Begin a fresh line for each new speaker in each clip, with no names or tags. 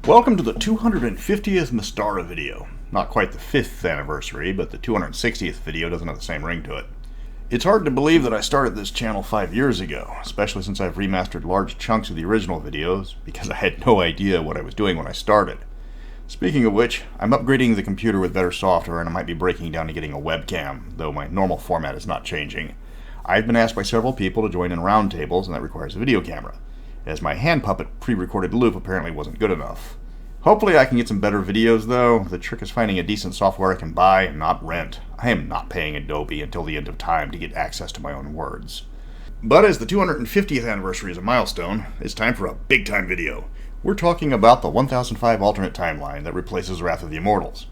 Welcome to the 250th Mystara video. Not quite the 5th anniversary, but the 260th video doesn't have the same ring to it. It's hard to believe that I started this channel 5 years ago, especially since I've remastered large chunks of the original videos, because I had no idea what I was doing when I started. Speaking of which, I'm upgrading the computer with better software and I might be breaking down and getting a webcam, though my normal format is not changing. I've been asked by several people to join in roundtables, and that requires a video camera, as my hand puppet pre-recorded loop apparently wasn't good enough. Hopefully I can get some better videos though. The trick is finding a decent software I can buy and not rent. I am not paying Adobe until the end of time to get access to my own words. But as the 250th anniversary is a milestone, it's time for a big time video. We're talking about the 1005 alternate timeline that replaces Wrath of the Immortals.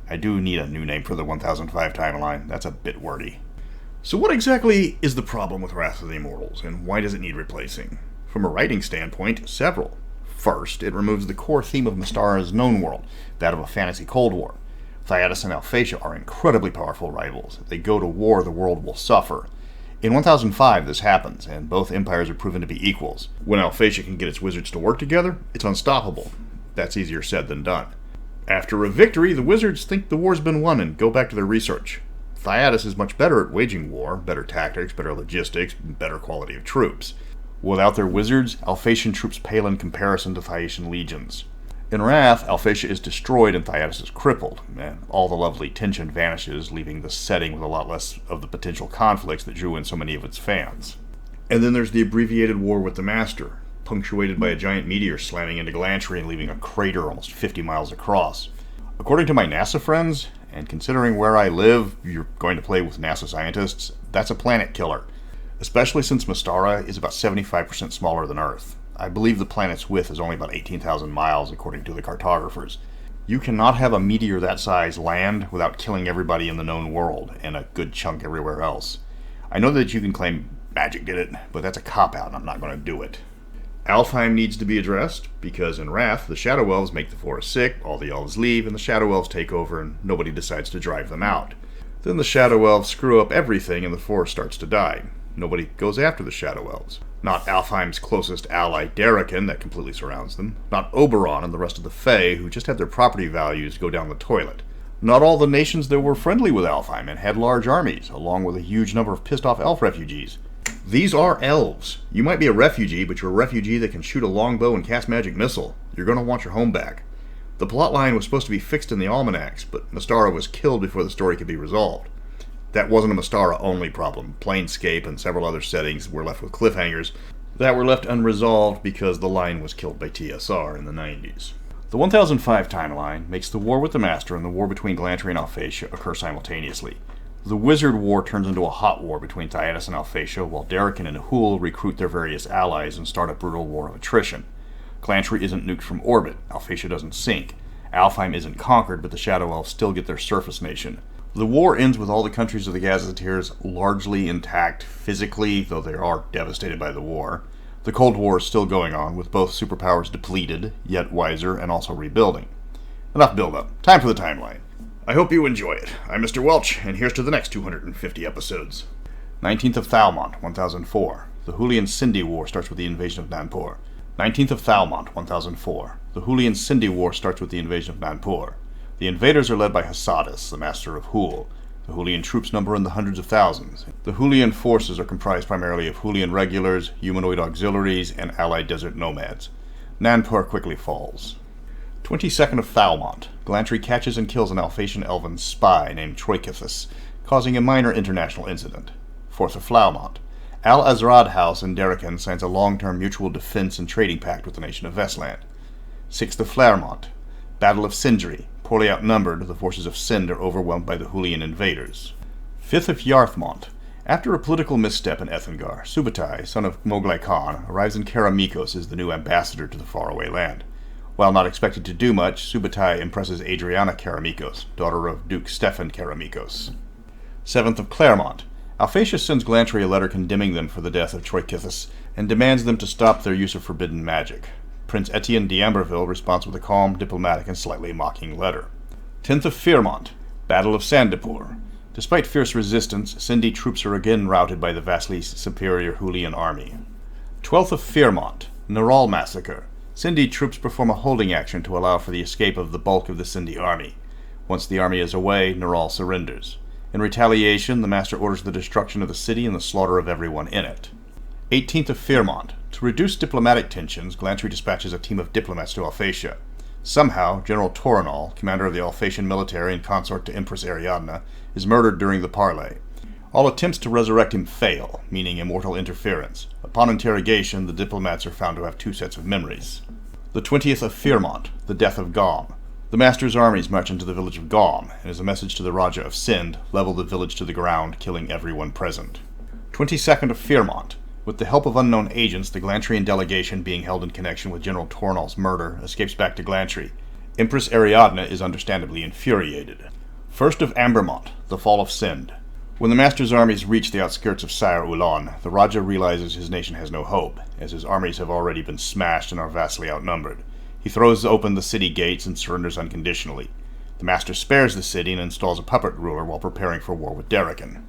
I do need a new name for the 1005 timeline, that's a bit wordy. So what exactly is the problem with Wrath of the Immortals, and why does it need replacing? From a writing standpoint, several. First, it removes the core theme of Mystara's known world, that of a fantasy Cold War. Thyatis and Alphatia are incredibly powerful rivals. If they go to war, the world will suffer. In 1005, this happens, and both empires are proven to be equals. When Alphatia can get its wizards to work together, it's unstoppable. That's easier said than done. After a victory, the wizards think the war's been won and go back to their research. Thyatis is much better at waging war, better tactics, better logistics, better quality of troops. Without their wizards, Alphatian troops pale in comparison to Thyacian legions. In Wrath, Alphatia is destroyed and Thyatis is crippled, and all the lovely tension vanishes, leaving the setting with a lot less of the potential conflicts that drew in so many of its fans. And then there's the abbreviated war with the Master, punctuated by a giant meteor slamming into Glantry and leaving a crater almost 50 miles across. According to my NASA friends, and considering where I live, you're going to play with NASA scientists, that's a planet killer. Especially since Mystara is about 75% smaller than Earth. I believe the planet's width is only about 18,000 miles according to the cartographers. You cannot have a meteor that size land without killing everybody in the known world, and a good chunk everywhere else. I know that you can claim magic did it, but that's a cop-out and I'm not going to do it. Alfheim needs to be addressed, because in Wrath, the Shadow Elves make the forest sick, all the elves leave, and the Shadow Elves take over and nobody decides to drive them out. Then the Shadow Elves screw up everything and the forest starts to die. Nobody goes after the Shadow Elves. Not Alfheim's closest ally, Darokin, that completely surrounds them. Not Oberon and the rest of the Fae, who just had their property values go down the toilet. Not all the nations that were friendly with Alfheim and had large armies, along with a huge number of pissed-off elf refugees. These are elves. You might be a refugee, but you're a refugee that can shoot a longbow and cast magic missile. You're going to want your home back. The plotline was supposed to be fixed in the almanacs, but Mystara was killed before the story could be resolved. That wasn't a Mystara-only problem. Planescape and several other settings were left with cliffhangers that were left unresolved because the line was killed by TSR in the 90s. The 1005 timeline makes the war with the Master and the war between Glantry and Alphatia occur simultaneously. The Wizard War turns into a hot war between Thyatis and Alphatia, while Darokin and Hule recruit their various allies and start a brutal war of attrition. Glantry isn't nuked from orbit, Alphatia doesn't sink. Alfheim isn't conquered, but the Shadow Elves still get their surface nation. The war ends with all the countries of the Gazetteers largely intact physically, though they are devastated by the war. The Cold War is still going on, with both superpowers depleted, yet wiser, and also rebuilding. Enough build-up. Time for the timeline. I hope you enjoy it. I'm Mr. Welch, and here's to the next 250 episodes. 19th of Felmont, 1004. The Hule and Cindy War starts with the invasion of Nanpur. 19th of Felmont, 1004. The Hule and Cindy War starts with the invasion of Nanpur. The invaders are led by Hasadus, the master of Hule. The Hulean troops number in the hundreds of thousands. The Hulean forces are comprised primarily of Hulean regulars, humanoid auxiliaries, and allied desert nomads. Nanpur quickly falls. 22nd of Felmont. Glantry catches and kills an Alphatian elven spy named Troikithus, causing a minor international incident. 4th of Flowermont. Al-Azrad House and Darokin signs a long-term mutual defense and trading pact with the nation of Vestland. 6th of Claremont. Battle of Sindri. Poorly outnumbered, the forces of Sind are overwhelmed by the Hulean invaders. 5th of Yarthmont. After a political misstep in Ethengar, Subutai, son of Moglai Khan, arrives in Karamikos as the new ambassador to the faraway land. While not expected to do much, Subutai impresses Adriana Karamikos, daughter of Duke Stefan Karamikos. 7th of Claremont. Alphatia sends Glantry a letter condemning them for the death of Troikithus, and demands them to stop their use of forbidden magic. Prince Etienne d'Amberville responds with a calm, diplomatic, and slightly mocking letter. 10th of Fearmont. Battle of Sandipur. Despite fierce resistance, Sindhi troops are again routed by the vastly superior Hulean army. 12th of Fearmont. Naral Massacre. Sindhi troops perform a holding action to allow for the escape of the bulk of the Sindhi army. Once the army is away, Naral surrenders. In retaliation, the Master orders the destruction of the city and the slaughter of everyone in it. 18th of Fearmont. To reduce diplomatic tensions, Glantry dispatches a team of diplomats to Alphatia. Somehow, General Torinol, commander of the Alphatian military and consort to Empress Ariadne, is murdered during the parley. All attempts to resurrect him fail, meaning immortal interference. Upon interrogation, the diplomats are found to have two sets of memories. The 20th of Fearmont, the death of Gom. The Master's armies march into the village of Gom, and as a message to the Raja of Sind, level the village to the ground, killing everyone present. 22nd of Fearmont. With the help of unknown agents, the Glantrian delegation being held in connection with General Torinol's murder escapes back to Glantry. Empress Ariadne is understandably infuriated. 1st of Ambermont, the fall of Sind. When the Master's armies reach the outskirts of Sire Ulan, the Raja realizes his nation has no hope, as his armies have already been smashed and are vastly outnumbered. He throws open the city gates and surrenders unconditionally. The Master spares the city and installs a puppet ruler while preparing for war with Darokin.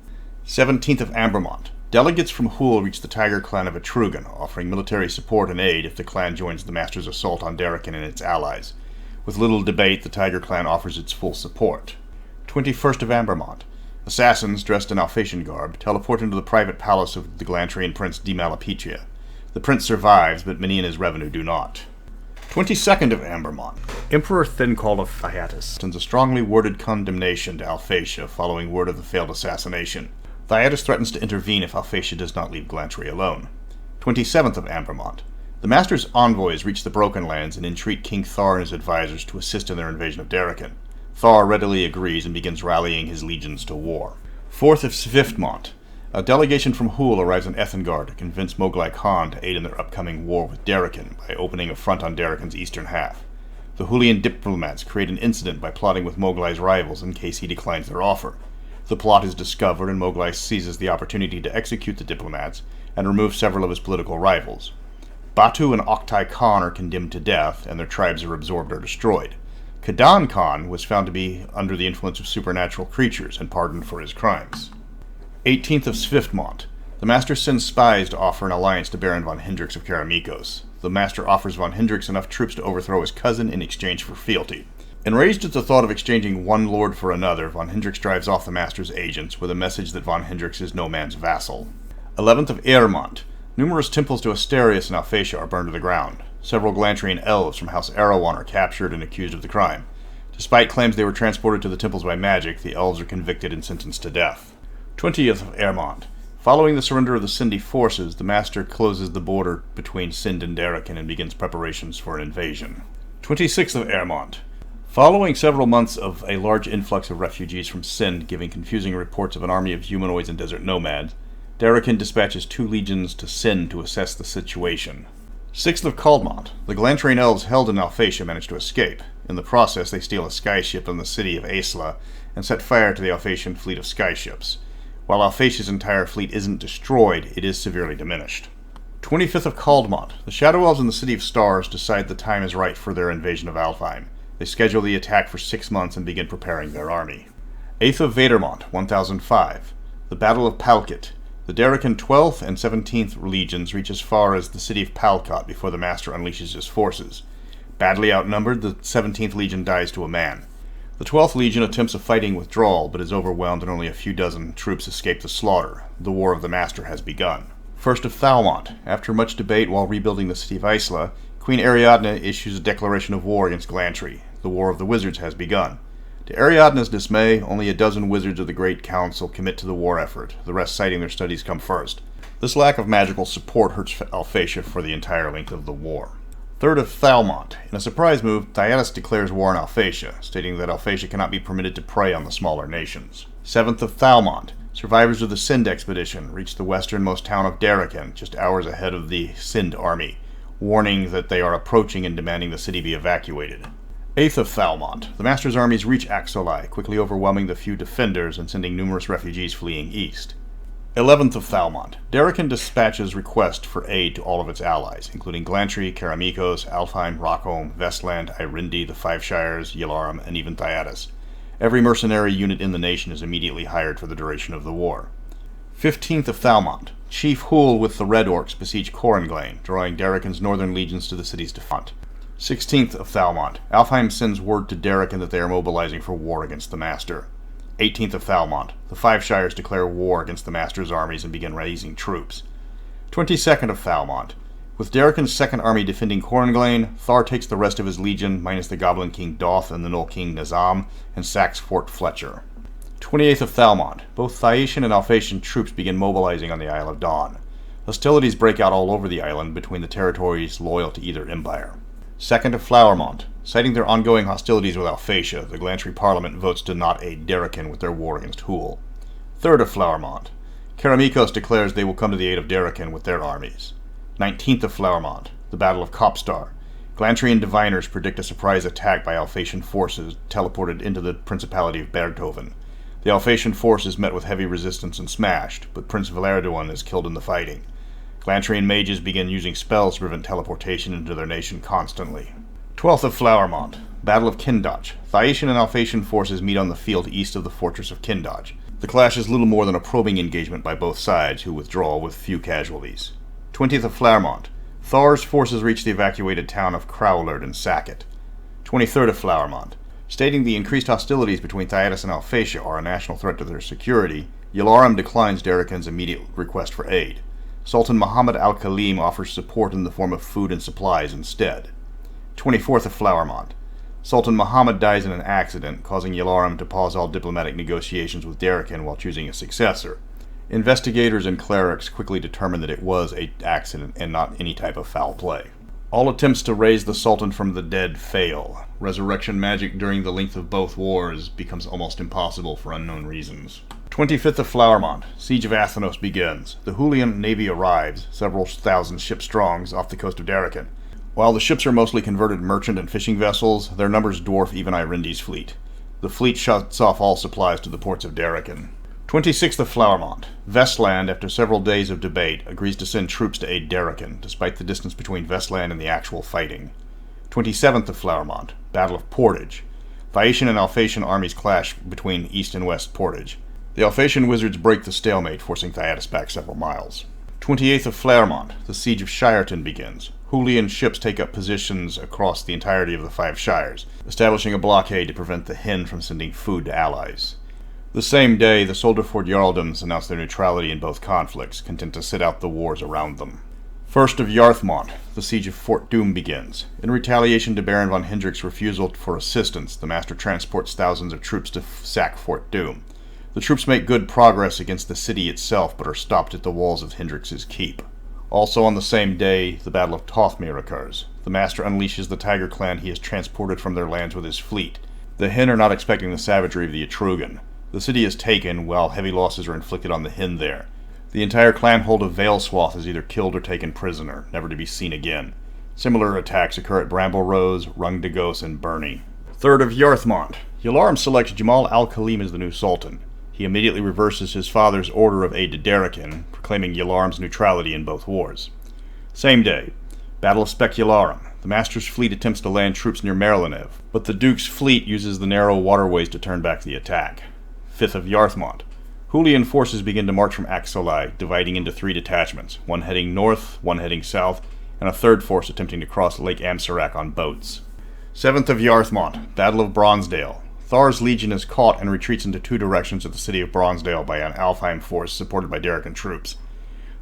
17th of Ambermont. Delegates from Hule reach the Tiger clan of Etrugan, offering military support and aid if the clan joins the Master's assault on Darokin and its allies. With little debate, the Tiger clan offers its full support. 21st of Ambermont. Assassins, dressed in Alphatian garb, teleport into the private palace of the Glantrian prince Alphatia. The prince survives, but many in his revenue do not. 22nd of Ambermont. Emperor Thincall of Thyatis sends a strongly worded condemnation to Alphatia following word of the failed assassination. Thyatis threatens to intervene if Alphatia does not leave Glantry alone. 27th of Ambermont. The Master's envoys reach the Broken Lands and entreat King Thar and his advisors to assist in their invasion of Darokin. Thar readily agrees and begins rallying his legions to war. 4th of Swiftmont. A delegation from Hule arrives in Ethengard to convince Moglai Khan to aid in their upcoming war with Darokin by opening a front on Darokin's eastern half. The Hulian diplomats create an incident by plotting with Moglai's rivals in case he declines their offer. The plot is discovered and Moglai seizes the opportunity to execute the diplomats and remove several of his political rivals. Batu and Oktai Khan are condemned to death and their tribes are absorbed or destroyed. Kadan Khan was found to be under the influence of supernatural creatures and pardoned for his crimes. 18th of Swiftmont. The Master sends spies to offer an alliance to Baron von Hendrix of Keramikos. The Master offers von Hendrix enough troops to overthrow his cousin in exchange for fealty. Enraged at the thought of exchanging one lord for another, von Hendrix drives off the Master's agents with a message that von Hendrix is no man's vassal. 11th of Airmont. Numerous temples to Asterius and Alphatia are burned to the ground. Several Glantrian elves from House Erawan are captured and accused of the crime. Despite claims they were transported to the temples by magic, the elves are convicted and sentenced to death. 20th of Airmont. Following the surrender of the Sindhi forces, the Master closes the border between Sind and Darokin and begins preparations for an invasion. 26th of Airmont. Following several months of a large influx of refugees from Sind giving confusing reports of an army of humanoids and desert nomads, Darokin dispatches 2 legions to Sind to assess the situation. 6th of Culmont. The Glantrian elves held in Alphatia manage to escape. In the process, they steal a skyship in the city of Aesla and set fire to the Alphatian fleet of skyships. While Alphatia's entire fleet isn't destroyed, it is severely diminished. 25th of Culmont. The Shadow Elves in the City of Stars decide the time is right for their invasion of Alfheim. They schedule the attack for 6 months and begin preparing their army. 8th of Vadermont, 1005. The Battle of Palcate. The Darokin 12th and 17th legions reach as far as the city of Palcate before the Master unleashes his forces. Badly outnumbered, the 17th Legion dies to a man. The 12th Legion attempts a fighting withdrawal, but is overwhelmed and only a few dozen troops escape the slaughter. The War of the Master has begun. 1st of Felmont. After much debate while rebuilding the city of Aesla, Queen Ariadne issues a declaration of war against Glantry. The War of the Wizards has begun. To Ariadne's dismay, only a dozen wizards of the Great Council commit to the war effort, the rest citing their studies come first. This lack of magical support hurts Alphatia for the entire length of the war. 3rd of Felmont. In a surprise move, Thyatis declares war on Alphatia, stating that Alphatia cannot be permitted to prey on the smaller nations. 7th of Felmont. Survivors of the Sind expedition reach the westernmost town of Darokin, just hours ahead of the Sind army, warning that they are approaching and demanding the city be evacuated. 8th of Falmont. The Master's armies reach Axolai, quickly overwhelming the few defenders and sending numerous refugees fleeing east. 11th of Falmont. Darokin dispatches request for aid to all of its allies, including Glantry, Keramikos, Alfheim, Rockholm, Vestland, Irindi, the Five Shires, Yelarum, and even Thyatis. Every mercenary unit in the nation is immediately hired for the duration of the war. 15th of Falmont. Chief Hule with the Red Orcs besiege Korenglain, drawing Darokin's northern legions to the city's defense. 16th of Felmont. Alfheim sends word to Darokin that they are mobilizing for war against the Master. 18th of Felmont. The Five Shires declare war against the Master's armies and begin raising troops. 22nd of Felmont. With Darokin's second army defending Cornglain, Thar takes the rest of his legion, minus the Goblin King Doth and the Knoll King Nazam, and sacks Fort Fletcher. 28th of Felmont. Both Thyaitian and Alphatian troops begin mobilizing on the Isle of Dawn. Hostilities break out all over the island between the territories loyal to either empire. 2nd of Flowermont. Citing their ongoing hostilities with Alphatia, the Glantry Parliament votes to not aid Darokin with their war against Hule. 3rd of Flowermont. Keramikos declares they will come to the aid of Darokin with their armies. 19th of Flowermont. The Battle of Copstar. Glantry and diviners predict a surprise attack by Alphatian forces teleported into the Principality of Bergtoven. The Alphatian force is met with heavy resistance and smashed, but Prince Valeriduan is killed in the fighting. Glantry and mages begin using spells to prevent teleportation into their nation constantly. 12th of Flowermont. Battle of Kindach. Thyaitian and Alphatian forces meet on the field east of the fortress of Kindach. The clash is little more than a probing engagement by both sides, who withdraw with few casualties. 20th of Flowermont. Thar's forces reach the evacuated town of Crowlard and sack it. 23rd of Flowermont. Stating the increased hostilities between Thyatis and Alphatia are a national threat to their security, Yalarim declines Darokin's immediate request for aid. Sultan Muhammad al-Khalim offers support in the form of food and supplies instead. 24th of Flowermont. Sultan Muhammad dies in an accident, causing Yalarim to pause all diplomatic negotiations with Darokin while choosing a successor. Investigators and clerics quickly determine that it was an accident and not any type of foul play. All attempts to raise the Sultan from the dead fail. Resurrection magic during the length of both wars becomes almost impossible for unknown reasons. 25th of Flowermont. Siege of Athanos begins. The Hulian navy arrives, several thousand ships strong, off the coast of Darokin. While the ships are mostly converted merchant and fishing vessels, their numbers dwarf even Irindi's fleet. The fleet shuts off all supplies to the ports of Darokin. 26th of Flowermont. Vestland, after several days of debate, agrees to send troops to aid Darokin, despite the distance between Vestland and the actual fighting. 27th of Flowermont. Battle of Portage. Thyaitian and Alphatian armies clash between east and west Portage. The Alphatian wizards break the stalemate, forcing Thyatis back several miles. 28th of Fairmont. The Siege of Shireton begins. Hulian ships take up positions across the entirety of the Five Shires, establishing a blockade to prevent the Hen from sending food to allies. The same day, the Solderford Jarldoms announce their neutrality in both conflicts, content to sit out the wars around them. 1st of Yarthmont. The Siege of Fort Doom begins. In retaliation to Baron von Hendrick's refusal for assistance, the Master transports thousands of troops to sack Fort Doom. The troops make good progress against the city itself, but are stopped at the walls of Hendrick's keep. Also on the same day, the Battle of Tothmere occurs. The Master unleashes the Tiger clan he has transported from their lands with his fleet. The Hen are not expecting the savagery of the Etrugan. The city is taken, while heavy losses are inflicted on the Hen there. The entire clanhold of Valeswath is either killed or taken prisoner, never to be seen again. Similar attacks occur at Bramble Rose, Rungdagos, and Burney. 3rd of Yarthmont. Yalarim selects Jamal al-Khalim as the new Sultan. He immediately reverses his father's order of aid to Darokin, proclaiming Yalarim's neutrality in both wars. Same day. Battle of Specularum. The Master's fleet attempts to land troops near Marilanev, but the Duke's fleet uses the narrow waterways to turn back the attack. 5th of Yarthmont. Hulian forces begin to march from Axolai, dividing into 3 detachments, one heading north, one heading south, and a third force attempting to cross Lake Amsarak on boats. 7th of Yarthmont. Battle of Bronzedale. Thar's legion is caught and retreats into 2 directions at the city of Bronzedale by an Alfheim force supported by Darokin troops.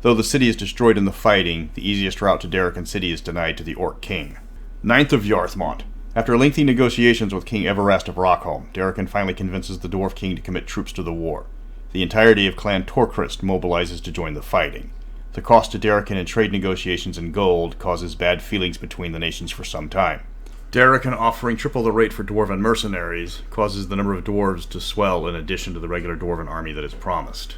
Though the city is destroyed in the fighting, the easiest route to Darokin city is denied to the Orc King. 9th of Yarthmont. After lengthy negotiations with King Everast of Rockholm, Darokin finally convinces the Dwarf King to commit troops to the war. The entirety of Clan Torcrist mobilizes to join the fighting. The cost to Darokin in trade negotiations in gold causes bad feelings between the nations for some time. Darokin offering triple the rate for Dwarven mercenaries causes the number of dwarves to swell in addition to the regular Dwarven army that is promised.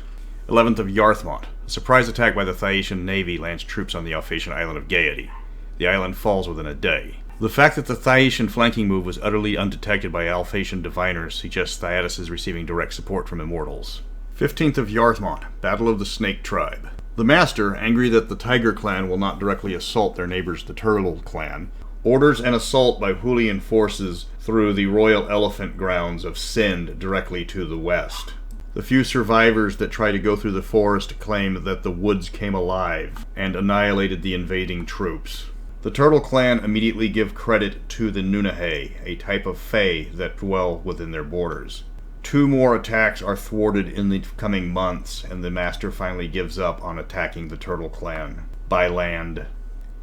11th of Yarthmont. A surprise attack by the Thyaitian navy lands troops on the Alphatian island of Gaiety. The island falls within a day. The fact that the Thyaitian flanking move was utterly undetected by Alphatian diviners suggests Thyatis is receiving direct support from immortals. 15th of Yarthmont. Battle of the Snake Tribe. The Master, angry that the Tiger clan will not directly assault their neighbors the Turtle clan, orders an assault by Hulian forces through the royal elephant grounds of Sind directly to the west. The few survivors that try to go through the forest claim that the woods came alive and annihilated the invading troops. The Turtle Clan immediately give credit to the Nunnehay, a type of fae that dwell within their borders. 2 more attacks are thwarted in the coming months, and the Master finally gives up on attacking the Turtle Clan by land.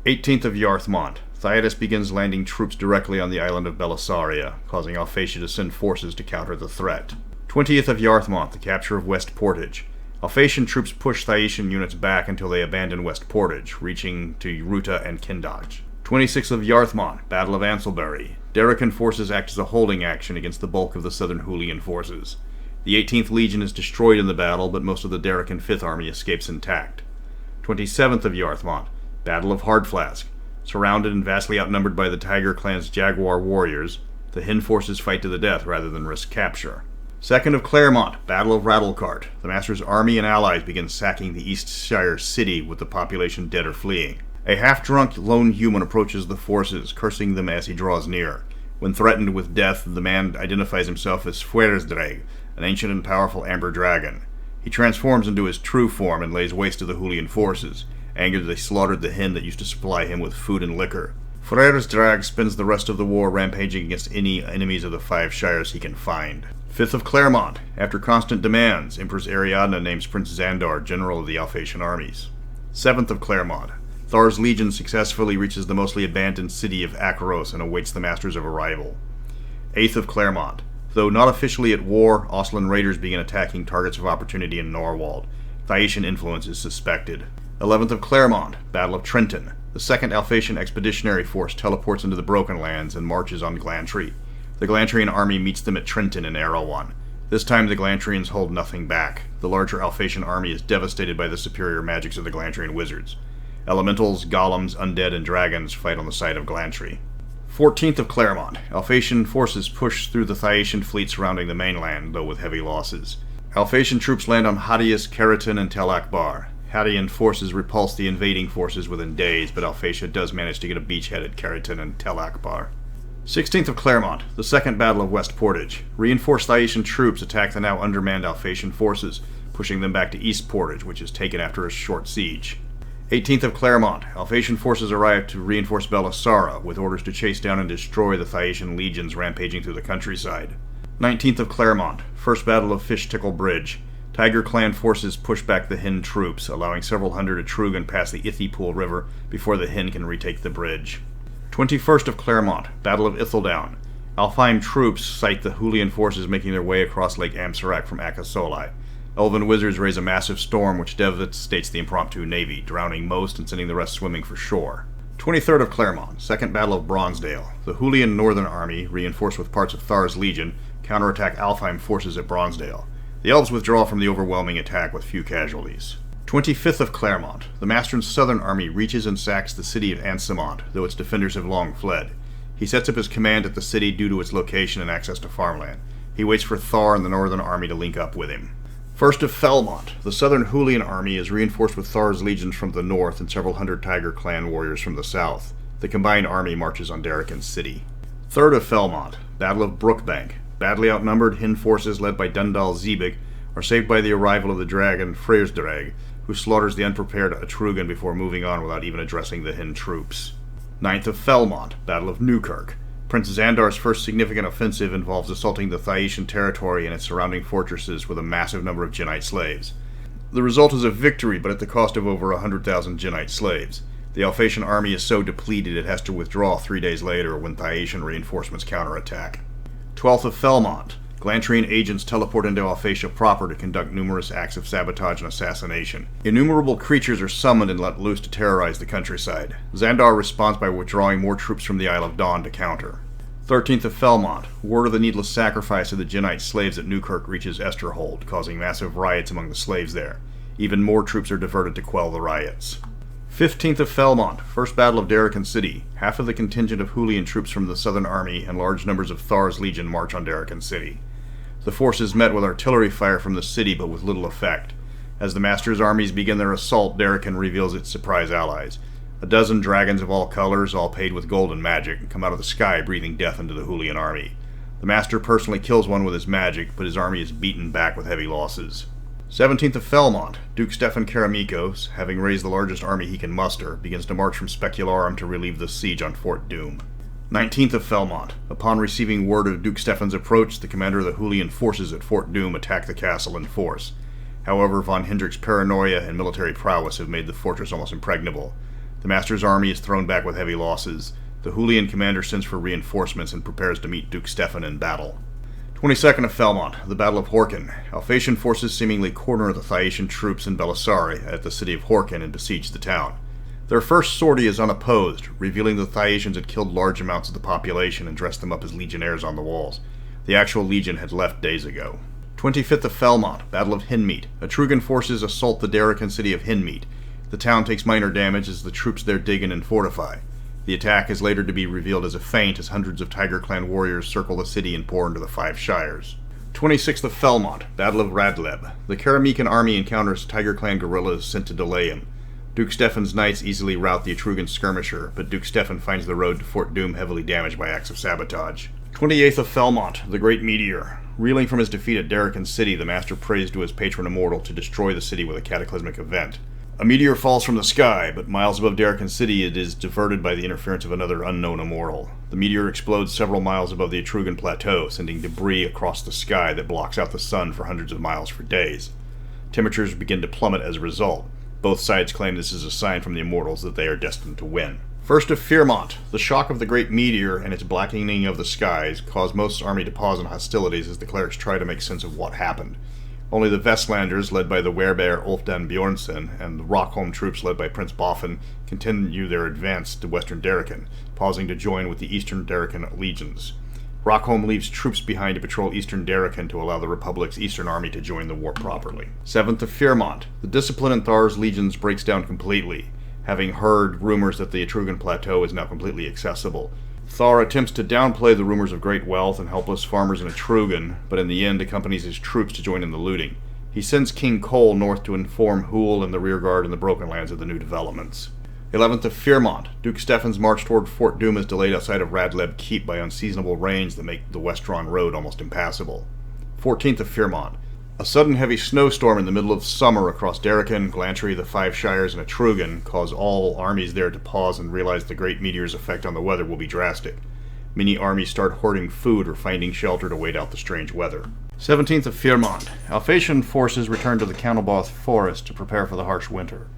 18th of Yarthmont. Thyatis begins landing troops directly on the island of Belissaria, causing Alphatia to send forces to counter the threat. 20th of Yarthmont. The capture of West Portage. Alphatian troops push Thyacian units back until they abandon West Portage, reaching to Ruta and Kindaj. 26th of Yarthmont. Battle of Anselberry. Darokin forces act as a holding action against the bulk of the southern Hulian forces. The 18th Legion is destroyed in the battle, but most of the Darokin 5th Army escapes intact. 27th of Yarthmont. Battle of Hardflask. Surrounded and vastly outnumbered by the Tiger Clan's Jaguar warriors, the Hin forces fight to the death rather than risk capture. 2nd of Claremont. Battle of Rattlecart. The Master's army and allies begin sacking the East Shire city with the population dead or fleeing. A half-drunk lone human approaches the forces, cursing them as he draws near. When threatened with death, the man identifies himself as Fuersdrag, an ancient and powerful amber dragon. He transforms into his true form and lays waste to the Hulian forces, angered that they slaughtered the Hin that used to supply him with food and liquor. Fuersdrag spends the rest of the war rampaging against any enemies of the 5 shires he can find. 5th of Claremont. After constant demands, Empress Ariadna names Prince Xandar general of the Alphatian armies. 7th of Claremont. Thar's legion successfully reaches the mostly abandoned city of Akaros and awaits the Masters of arrival. 8th of Claremont. Though not officially at war, Oslan raiders begin attacking targets of opportunity in Norwald. Thyacian influence is suspected. 11th of Claremont. Battle of Trenton. The 2nd Alphatian Expeditionary Force teleports into the Broken Lands and marches on Glantry. The Glantrian army meets them at Trenton in Erewhon. This time the Glantrians hold nothing back. The larger Alphatian army is devastated by the superior magics of the Glantrian wizards. Elementals, golems, undead, and dragons fight on the side of Glantry. 14th of Claremont. Alphatian forces push through the Thyacian fleet surrounding the mainland, though with heavy losses. Alphatian troops land on Hadius, Keratin, and Tel Akbar. Hadian forces repulse the invading forces within days, but Alphatia does manage to get a beachhead at Keratin and Tel Akbar. 16th of Claremont. The Second Battle of West Portage. Reinforced Thyacian troops attack the now undermanned Alphatian forces, pushing them back to East Portage, which is taken after a short siege. 18th of Claremont. Alphatian forces arrive to reinforce Belissaria, with orders to chase down and destroy the Thyacian legions rampaging through the countryside. 19th of Claremont. First Battle of Fish Tickle Bridge. Tiger Clan forces push back the Hin troops, allowing several hundred Etrugan past the Ithypool River before the Hin can retake the bridge. 21st of Claremont. Battle of Etheldown. Alfheim troops sight the Hulian forces making their way across Lake Amserac from Akasoli. Elven wizards raise a massive storm which devastates the impromptu navy, drowning most and sending the rest swimming for shore. 23rd of Claremont. Second Battle of Bronzedale. The Hulian Northern Army, reinforced with parts of Thar's legion, counterattack Alfheim forces at Bronzedale. The elves withdraw from the overwhelming attack with few casualties. 25th of Claremont. The Master's Southern Army reaches and sacks the city of Anselberry, though its defenders have long fled. He sets up his command at the city due to its location and access to farmland. He waits for Thar and the Northern Army to link up with him. 1st of Felmont. The Southern Hulian army is reinforced with Thar's legions from the north and several hundred Tiger Clan warriors from the south. The combined army marches on Darokin City. 3rd of Felmont. Battle of Brookbank. Badly outnumbered Hin forces led by Dundal Zebik are saved by the arrival of the dragon Fuersdrag, who slaughters the unprepared Etrugan before moving on without even addressing the Hin troops. 9th of Felmont. Battle of Newkirk. Prince Xandar's first significant offensive involves assaulting the Thyacian territory and its surrounding fortresses with a massive number of Genite slaves. The result is a victory, but at the cost of over 100,000 Genite slaves. The Alphatian army is so depleted it has to withdraw 3 days later when Thyacian reinforcements counterattack. 12th of Felmont. Glantrian agents teleport into Alphatia proper to conduct numerous acts of sabotage and assassination. Innumerable creatures are summoned and let loose to terrorize the countryside. Xandar responds by withdrawing more troops from the Isle of Dawn to counter. 13th of Felmont. Word of the needless sacrifice of the Genite slaves at Newkirk reaches Esterhold, causing massive riots among the slaves there. Even more troops are diverted to quell the riots. 15th of Felmont. First Battle of Darokin City. Half of the contingent of Hulian troops from the Southern Army and large numbers of Thar's Legion march on Darokin City. The forces met with artillery fire from the city, but with little effect. As the Master's armies begin their assault, Darokin reveals its surprise allies. A dozen dragons of all colors, all paid with gold and magic, come out of the sky breathing death into the Hulian army. The Master personally kills one with his magic, but his army is beaten back with heavy losses. 17th of Felmont, Duke Stefan Karamikos, having raised the largest army he can muster, begins to march from Specularum to relieve the siege on Fort Doom. 19th of Felmont, upon receiving word of Duke Stefan's approach, the commander of the Hulian forces at Fort Doom attack the castle in force. However, von Hendrick's paranoia and military prowess have made the fortress almost impregnable. The Master's army is thrown back with heavy losses. The Hulian commander sends for reinforcements and prepares to meet Duke Stefan in battle. 22nd of Felmont, the Battle of Horken. Alphatian forces seemingly corner the Thyacian troops in Belisari at the city of Horken and besiege the town. Their first sortie is unopposed, revealing the Thyacians had killed large amounts of the population and dressed them up as legionnaires on the walls. The actual legion had left days ago. 25th of Felmont, Battle of Hinmeet. Etrugan forces assault the Darokin city of Hinmeet. The town takes minor damage as the troops there dig in and fortify. The attack is later to be revealed as a feint as hundreds of Tiger Clan warriors circle the city and pour into the Five Shires. 26th of Felmont, Battle of Radleb. The Karamican army encounters Tiger Clan guerrillas sent to delay him. Duke Stefan's knights easily rout the Etrugan skirmisher, but Duke Stefan finds the road to Fort Doom heavily damaged by acts of sabotage. 28th of Felmont, the Great Meteor. Reeling from his defeat at Darokin City, the Master prays to his patron immortal to destroy the city with a cataclysmic event. A meteor falls from the sky, but miles above Darokin City it is diverted by the interference of another unknown immortal. The meteor explodes several miles above the Etrugan plateau, sending debris across the sky that blocks out the sun for hundreds of miles for days. Temperatures begin to plummet as a result. Both sides claim this is a sign from the immortals that they are destined to win. First of Fearmont. The shock of the great meteor and its blackening of the skies caused most army to pause in hostilities as the clerics try to make sense of what happened. Only the Vestlanders, led by the werebear Ulfdan Bjornsson, and the Rockholm troops led by Prince Boffin, continue their advance to western Darokin, pausing to join with the eastern Darokin legions. Rockholm leaves troops behind to patrol eastern Darokin to allow the Republic's eastern army to join the war properly. 7th of Fearmont. The discipline in Thar's legions breaks down completely, having heard rumors that the Etrugan plateau is now completely accessible. Thar attempts to downplay the rumors of great wealth and helpless farmers in Etrugan, but in the end accompanies his troops to join in the looting. He sends King Cole north to inform Hule and the rearguard in the Broken Lands of the new developments. 11th of Fearmont. Duke Stefan's march toward Fort Doom is delayed outside of Radleb Keep by unseasonable rains that make the Westron Road almost impassable. 14th of Fearmont. A sudden heavy snowstorm in the middle of summer across Darokin, Glantry, the Five Shires, and Etrugan caused all armies there to pause and realize the great meteor's effect on the weather will be drastic. Many armies start hoarding food or finding shelter to wait out the strange weather. 17th of Fearmont. Alphatian forces return to the Countelboth Forest to prepare for the harsh winter.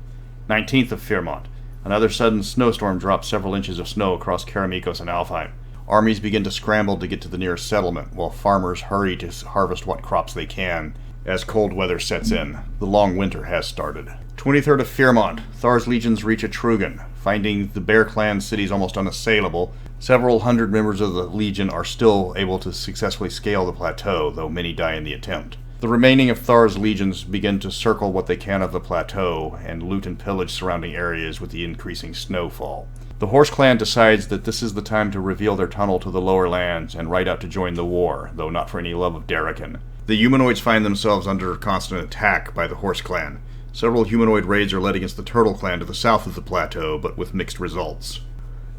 19th of Fearmont. Another sudden snowstorm drops several inches of snow across Karamikos and Alfheim. Armies begin to scramble to get to the nearest settlement, while farmers hurry to harvest what crops they can. As cold weather sets in, the long winter has started. 23rd of Fearmont. Thar's legions reach Etrugan. Finding the Bear Clan cities almost unassailable, several hundred members of the legion are still able to successfully scale the plateau, though many die in the attempt. The remaining of Thar's legions begin to circle what they can of the plateau and loot and pillage surrounding areas with the increasing snowfall. The Horse Clan decides that this is the time to reveal their tunnel to the lower lands and ride out to join the war, though not for any love of Darokin. The humanoids find themselves under constant attack by the Horse Clan. Several humanoid raids are led against the Turtle Clan to the south of the plateau, but with mixed results.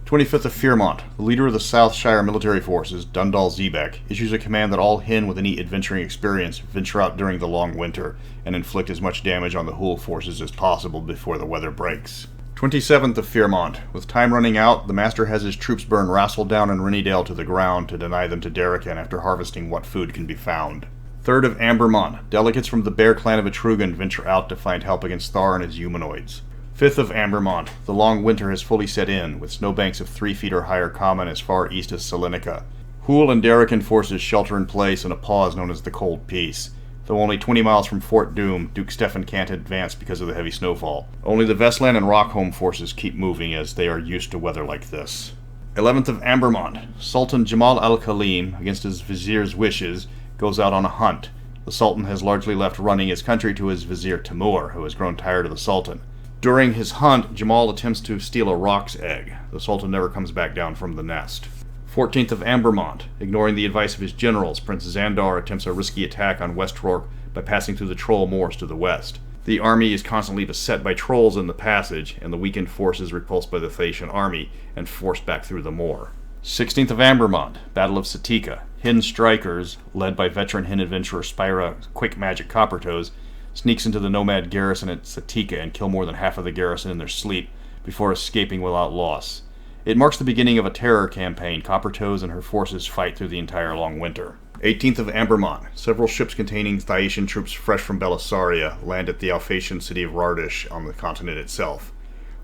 25th of Fearmont. The leader of the South Shire military forces, Dundal Zebek, issues a command that all Hin with any adventuring experience venture out during the long winter and inflict as much damage on the Hule forces as possible before the weather breaks. 27th of Fearmont. With time running out, the Master has his troops burn Rasseldown and Rennydale to the ground to deny them to Darokin after harvesting what food can be found. 3rd of Ambermont. Delegates from the Bear Clan of Etrugan venture out to find help against Thar and his humanoids. 5th of Ambermont. The long winter has fully set in, with snowbanks of 3 feet or higher common as far east as Salonika. Hule and Darokin forces shelter in place in a pause known as the Cold Peace. Though only 20 miles from Fort Doom, Duke Stefan can't advance because of the heavy snowfall. Only the Vestland and Rockholm forces keep moving as they are used to weather like this. 11th of Ambermont. Sultan Jamal al-Khalim, against his vizier's wishes, goes out on a hunt. The Sultan has largely left running his country to his vizier Timur, who has grown tired of the Sultan. During his hunt, Jamal attempts to steal a roc's egg. The Sultan never comes back down from the nest. 14th of Ambermont. Ignoring the advice of his generals, Prince Xandar attempts a risky attack on West Rourke by passing through the Troll Moors to the west. The army is constantly beset by trolls in the passage, and the weakened force is repulsed by the Thracian army and forced back through the moor. 16th of Ambermont. Battle of Satika. Hin strikers, led by veteran Hin adventurer Spyra Quick Magic Coppertoes, sneaks into the nomad garrison at Satika and kill more than half of the garrison in their sleep before escaping without loss. It marks the beginning of a terror campaign Coppertoes and her forces fight through the entire long winter. 18th of Ambermont. Several ships containing Thyacian troops fresh from Belissaria land at the Alphatian city of Rardish on the continent itself.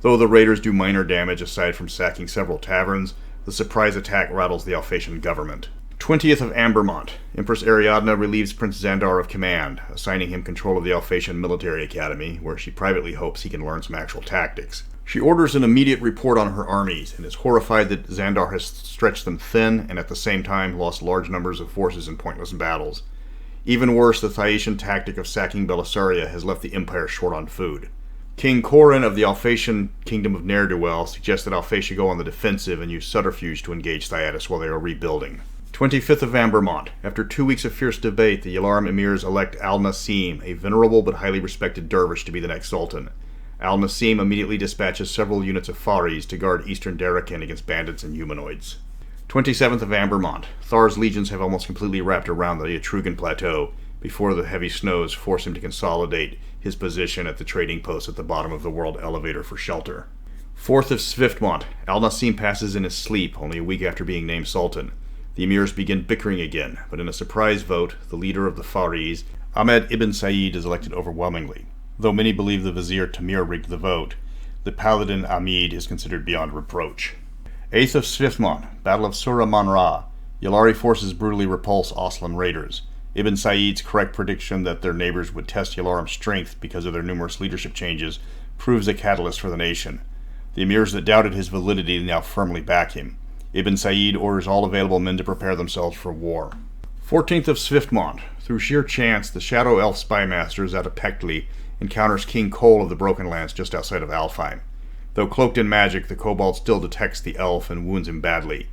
Though the raiders do minor damage aside from sacking several taverns, the surprise attack rattles the Alphatian government. 20th of Ambermont. Empress Ariadna relieves Prince Xandar of command, assigning him control of the Alphatian military academy, where she privately hopes he can learn some actual tactics. She orders an immediate report on her armies, and is horrified that Xandar has stretched them thin and at the same time lost large numbers of forces in pointless battles. Even worse, the Thyacian tactic of sacking Belissaria has left the Empire short on food. King Corin of the Alphatian kingdom of Ne'er-do-Well suggests that Alphatia go on the defensive and use subterfuge to engage Thyatis while they are rebuilding. 25th of Ambermont. After 2 weeks of fierce debate, the Yalarim emirs elect Al-Nasim, a venerable but highly respected dervish, to be the next sultan. Al-Nasim immediately dispatches several units of Faris to guard eastern Darokin against bandits and humanoids. 27th of Ambermont. Thar's legions have almost completely wrapped around the Etrugan plateau before the heavy snows force him to consolidate his position at the trading post at the bottom of the world elevator for shelter. 4th of Swiftmont. Al-Nasim passes in his sleep only a week after being named sultan. The emirs begin bickering again, but in a surprise vote, the leader of the Faris, Ahmed ibn Said, is elected overwhelmingly. Though many believe the vizier Tamir rigged the vote, the paladin Amid is considered beyond reproach. 8th of Swiftmont. Battle of Surah Manra. Yalari forces brutally repulse Oslan raiders. Ibn Said's correct prediction that their neighbors would test Yalarim's strength because of their numerous leadership changes proves a catalyst for the nation. The emirs that doubted his validity now firmly back him. Ibn Said orders all available men to prepare themselves for war. 14th of Swiftmont. Through sheer chance, the Shadow Elf spymaster Zatapekli encounters King Cole of the Broken Lands just outside of Alfheim. Though cloaked in magic, the kobold still detects the elf and wounds him badly.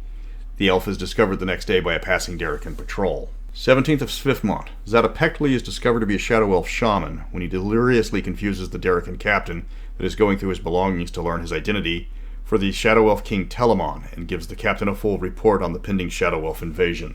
The elf is discovered the next day by a passing Darokin patrol. 17th of Swiftmont. Zatapekli is discovered to be a Shadow Elf shaman when he deliriously confuses the Darokin captain that is going through his belongings to learn his identity for the Shadow Elf King Telamon, and gives the captain a full report on the pending Shadow Elf invasion.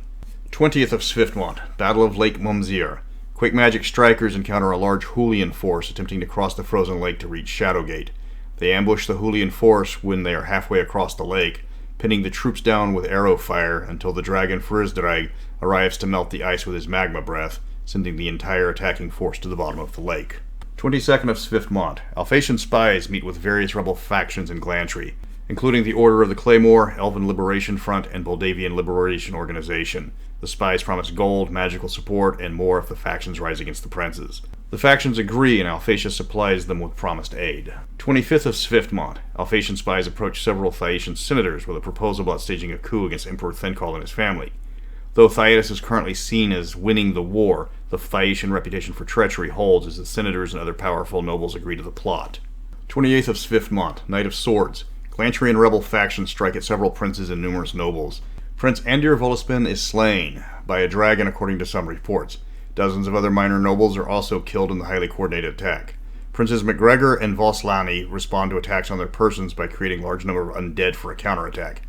20th of Swiftmont. Battle of Lake Mumzir. Quick magic strikers encounter a large Hulian force attempting to cross the frozen lake to reach Shadowgate. They ambush the Hulian force when they are halfway across the lake, pinning the troops down with arrow fire until the dragon Frizdrag arrives to melt the ice with his magma breath, sending the entire attacking force to the bottom of the lake. 22nd of Swiftmont. Alphatian spies meet with various rebel factions in Glantry, including the Order of the Claymore, Elven Liberation Front, and Moldavian Liberation Organization. The spies promise gold, magical support, and more if the factions rise against the princes. The factions agree, and Alphatia supplies them with promised aid. 25th of Swiftmont. Alphatian spies approach several Thyacian senators with a proposal about staging a coup against Emperor Thencal and his family. Though Thyatis is currently seen as winning the war, the Thyacian reputation for treachery holds as the senators and other powerful nobles agree to the plot. 28th of Swiftmont. Knight of Swords. Glantry and rebel factions strike at several princes and numerous nobles. Prince Andir Volospin is slain by a dragon according to some reports. Dozens of other minor nobles are also killed in the highly coordinated attack. Princes MacGregor and Voslani respond to attacks on their persons by creating a large number of undead for a counterattack.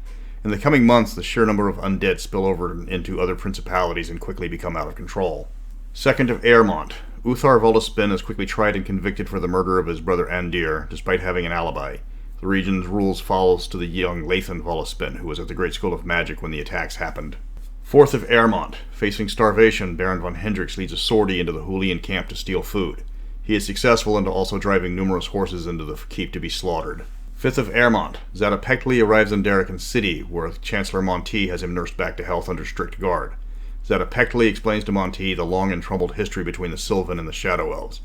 In the coming months, the sheer number of undead spill over into other principalities and quickly become out of control. 2nd of Airmont. Uthar Volospin is quickly tried and convicted for the murder of his brother Andir, despite having an alibi. The region's rules follows to the young Lathan Volospin, who was at the Great School of Magic when the attacks happened. 4th of Airmont. Facing starvation, Baron von Hendrix leads a sortie into the Hulian camp to steal food. He is successful into also driving numerous horses into the keep to be slaughtered. 5th of Airmont. Zatapekli arrives in Darokin City, where Chancellor Monty has him nursed back to health under strict guard. Zatapekli explains to Monty the long and troubled history between the Sylvan and the Shadow Elves.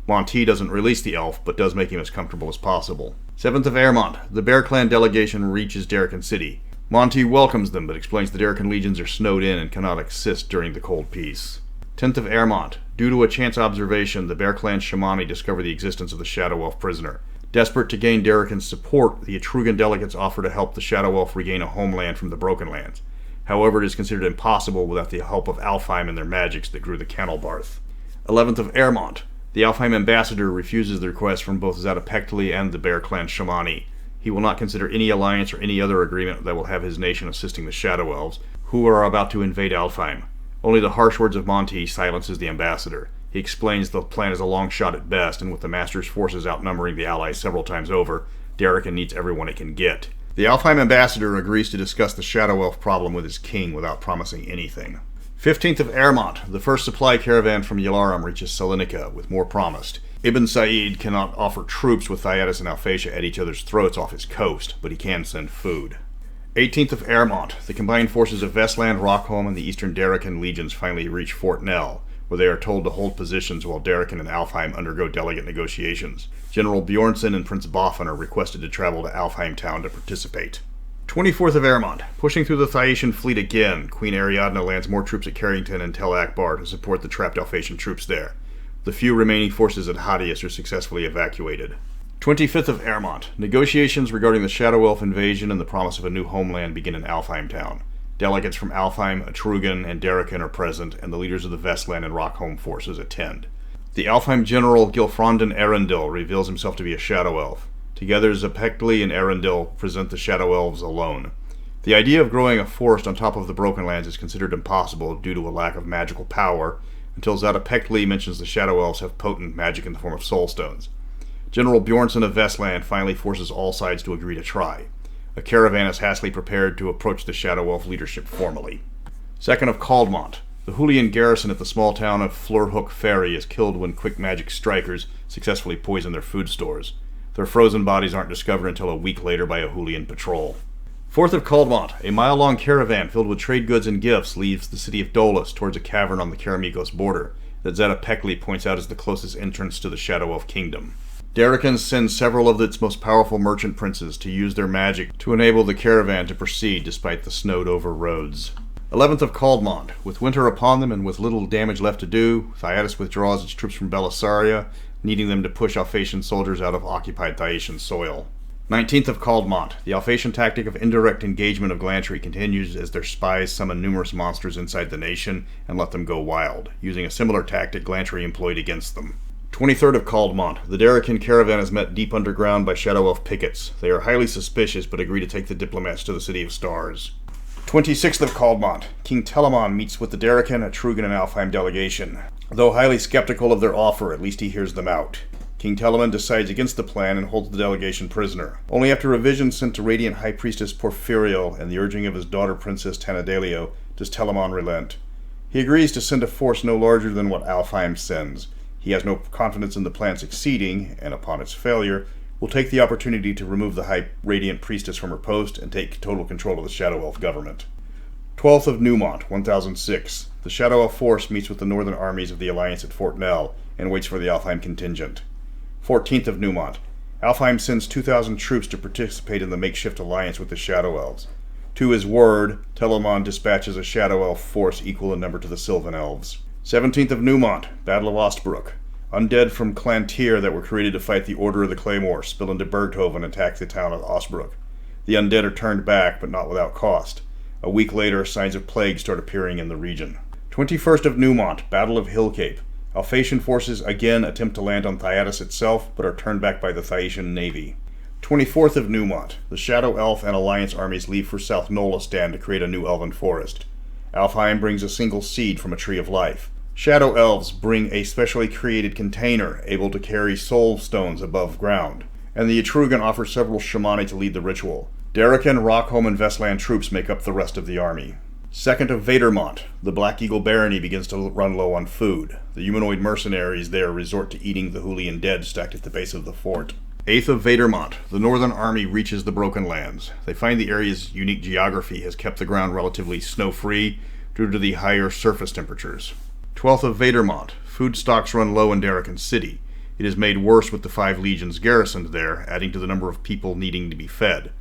Monty doesn't release the elf, but does make him as comfortable as possible. 7th of Airmont. The Bear Clan delegation reaches Darokin City. Monty welcomes them, but explains the Darokin legions are snowed in and cannot assist during the Cold Peace. 10th of Airmont. Due to a chance observation, the Bear Clan Shamani discover the existence of the Shadow Elf prisoner. Desperate to gain Darokin's support, the Etrugan delegates offer to help the Shadow Elf regain a homeland from the Broken Lands. However, it is considered impossible without the help of Alfheim and their magics that grew the Canalbarth. 11th of Airmont. The Alfheim ambassador refuses the request from both Zatapekli and the Bear Clan Shamani. He will not consider any alliance or any other agreement that will have his nation assisting the Shadow Elves, who are about to invade Alfheim. Only the harsh words of Monty silences the ambassador. He explains the plan is a long shot at best, and with the Master's forces outnumbering the Allies several times over, Darokin needs everyone it can get. The Alfheim ambassador agrees to discuss the Shadow Elf problem with his king without promising anything. 15th of Airmont, the first supply caravan from Yelarum reaches Salonika, with more promised. Ibn Said cannot offer troops with Thyatis and Alphatia at each other's throats off his coast, but he can send food. 18th of Airmont, the combined forces of Vestland, Rockholm, and the Eastern Darokin legions finally reach Fort Nell, where they are told to hold positions while Darokin and Alfheim undergo delegate negotiations. General Bjornsson and Prince Boffin are requested to travel to Alfheim town to participate. 24th of Airmont, pushing through the Thyacian fleet again, Queen Ariadne lands more troops at Carrington and Tel Akbar to support the trapped Alphatian troops there. The few remaining forces at Hadius are successfully evacuated. 25th of Airmont, negotiations regarding the Shadow Elf invasion and the promise of a new homeland begin in Alfheim town. Delegates from Alfheim, Etrugan, and Darokin are present, and the leaders of the Vestland and Rockholm forces attend. The Alfheim general Gilfrondin Arundel reveals himself to be a Shadow Elf. Together, Zapekli and Arundel present the Shadow Elves alone. The idea of growing a forest on top of the Broken Lands is considered impossible due to a lack of magical power, until Zatapekli mentions the Shadow Elves have potent magic in the form of soul stones. General Bjornsson of Vestland finally forces all sides to agree to try. A caravan is hastily prepared to approach the Shadow Elf leadership formally. 2nd of Culmont. The Hulian garrison at the small town of Flurhook Ferry is killed when quick magic strikers successfully poison their food stores. Their frozen bodies aren't discovered until a week later by a Hulian patrol. 4th of Culmont. A mile-long caravan filled with trade goods and gifts leaves the city of Dolus towards a cavern on the Karamikos border that Zatapekli points out as the closest entrance to the Shadow Elf kingdom. Darokin sends several of its most powerful merchant princes to use their magic to enable the caravan to proceed despite the snowed-over roads. 11th of Culmont. With winter upon them and with little damage left to do, Thyatis withdraws its troops from Belissaria, needing them to push Alphatian soldiers out of occupied Thyacian soil. 19th of Culmont. The Alphatian tactic of indirect engagement of Glantry continues as their spies summon numerous monsters inside the nation and let them go wild, using a similar tactic Glantry employed against them. 23rd of Culmont. The Darokin caravan is met deep underground by Shadow Elf pickets. They are highly suspicious, but agree to take the diplomats to the City of Stars. 26th of Culmont. King Telamon meets with the Darokin, Etrugan, and Alfheim delegation. Though highly skeptical of their offer, at least he hears them out. King Telamon decides against the plan and holds the delegation prisoner. Only after a vision sent to Radiant High Priestess Porphyrio and the urging of his daughter Princess Tanadelio does Telamon relent. He agrees to send a force no larger than what Alfheim sends. He has no confidence in the plan succeeding, and upon its failure, will take the opportunity to remove the High Radiant Priestess from her post and take total control of the Shadow Elf government. 12th of Newmont, 1006. The Shadow Elf force meets with the northern armies of the Alliance at Fort Nell and waits for the Alfheim contingent. 14th of Newmont. Alfheim sends 2,000 troops to participate in the makeshift alliance with the Shadow Elves. To his word, Telamon dispatches a Shadow Elf force equal in number to the Sylvan Elves. 17th of Newmont, Battle of Ostbrook. Undead from Clan Tyr that were created to fight the Order of the Claymore spill into Bergtove and attack the town of Ostbrook. The undead are turned back, but not without cost. A week later, signs of plague start appearing in the region. 21st of Newmont, Battle of Hillcape. Alphatian forces again attempt to land on Thyatis itself, but are turned back by the Thyacian navy. 24th of Newmont. The Shadow Elf and Alliance armies leave for South Nolastan to create a new elven forest. Alfheim brings a single seed from a Tree of Life. Shadow Elves bring a specially created container able to carry soul stones above ground, and the Etrugan offers several shamani to lead the ritual. Darokin, Rockholm, and Vestland troops make up the rest of the army. 2nd of Vadermont. The Black Eagle Barony begins to run low on food. The humanoid mercenaries there resort to eating the Hulian dead stacked at the base of the fort. 8th of Vadermont. The northern army reaches the Broken Lands. They find the area's unique geography has kept the ground relatively snow-free due to the higher surface temperatures. 12th of Vadermont. Food stocks run low in Darokin City. It is made worse with the 5 legions garrisoned there, adding to the number of people needing to be fed.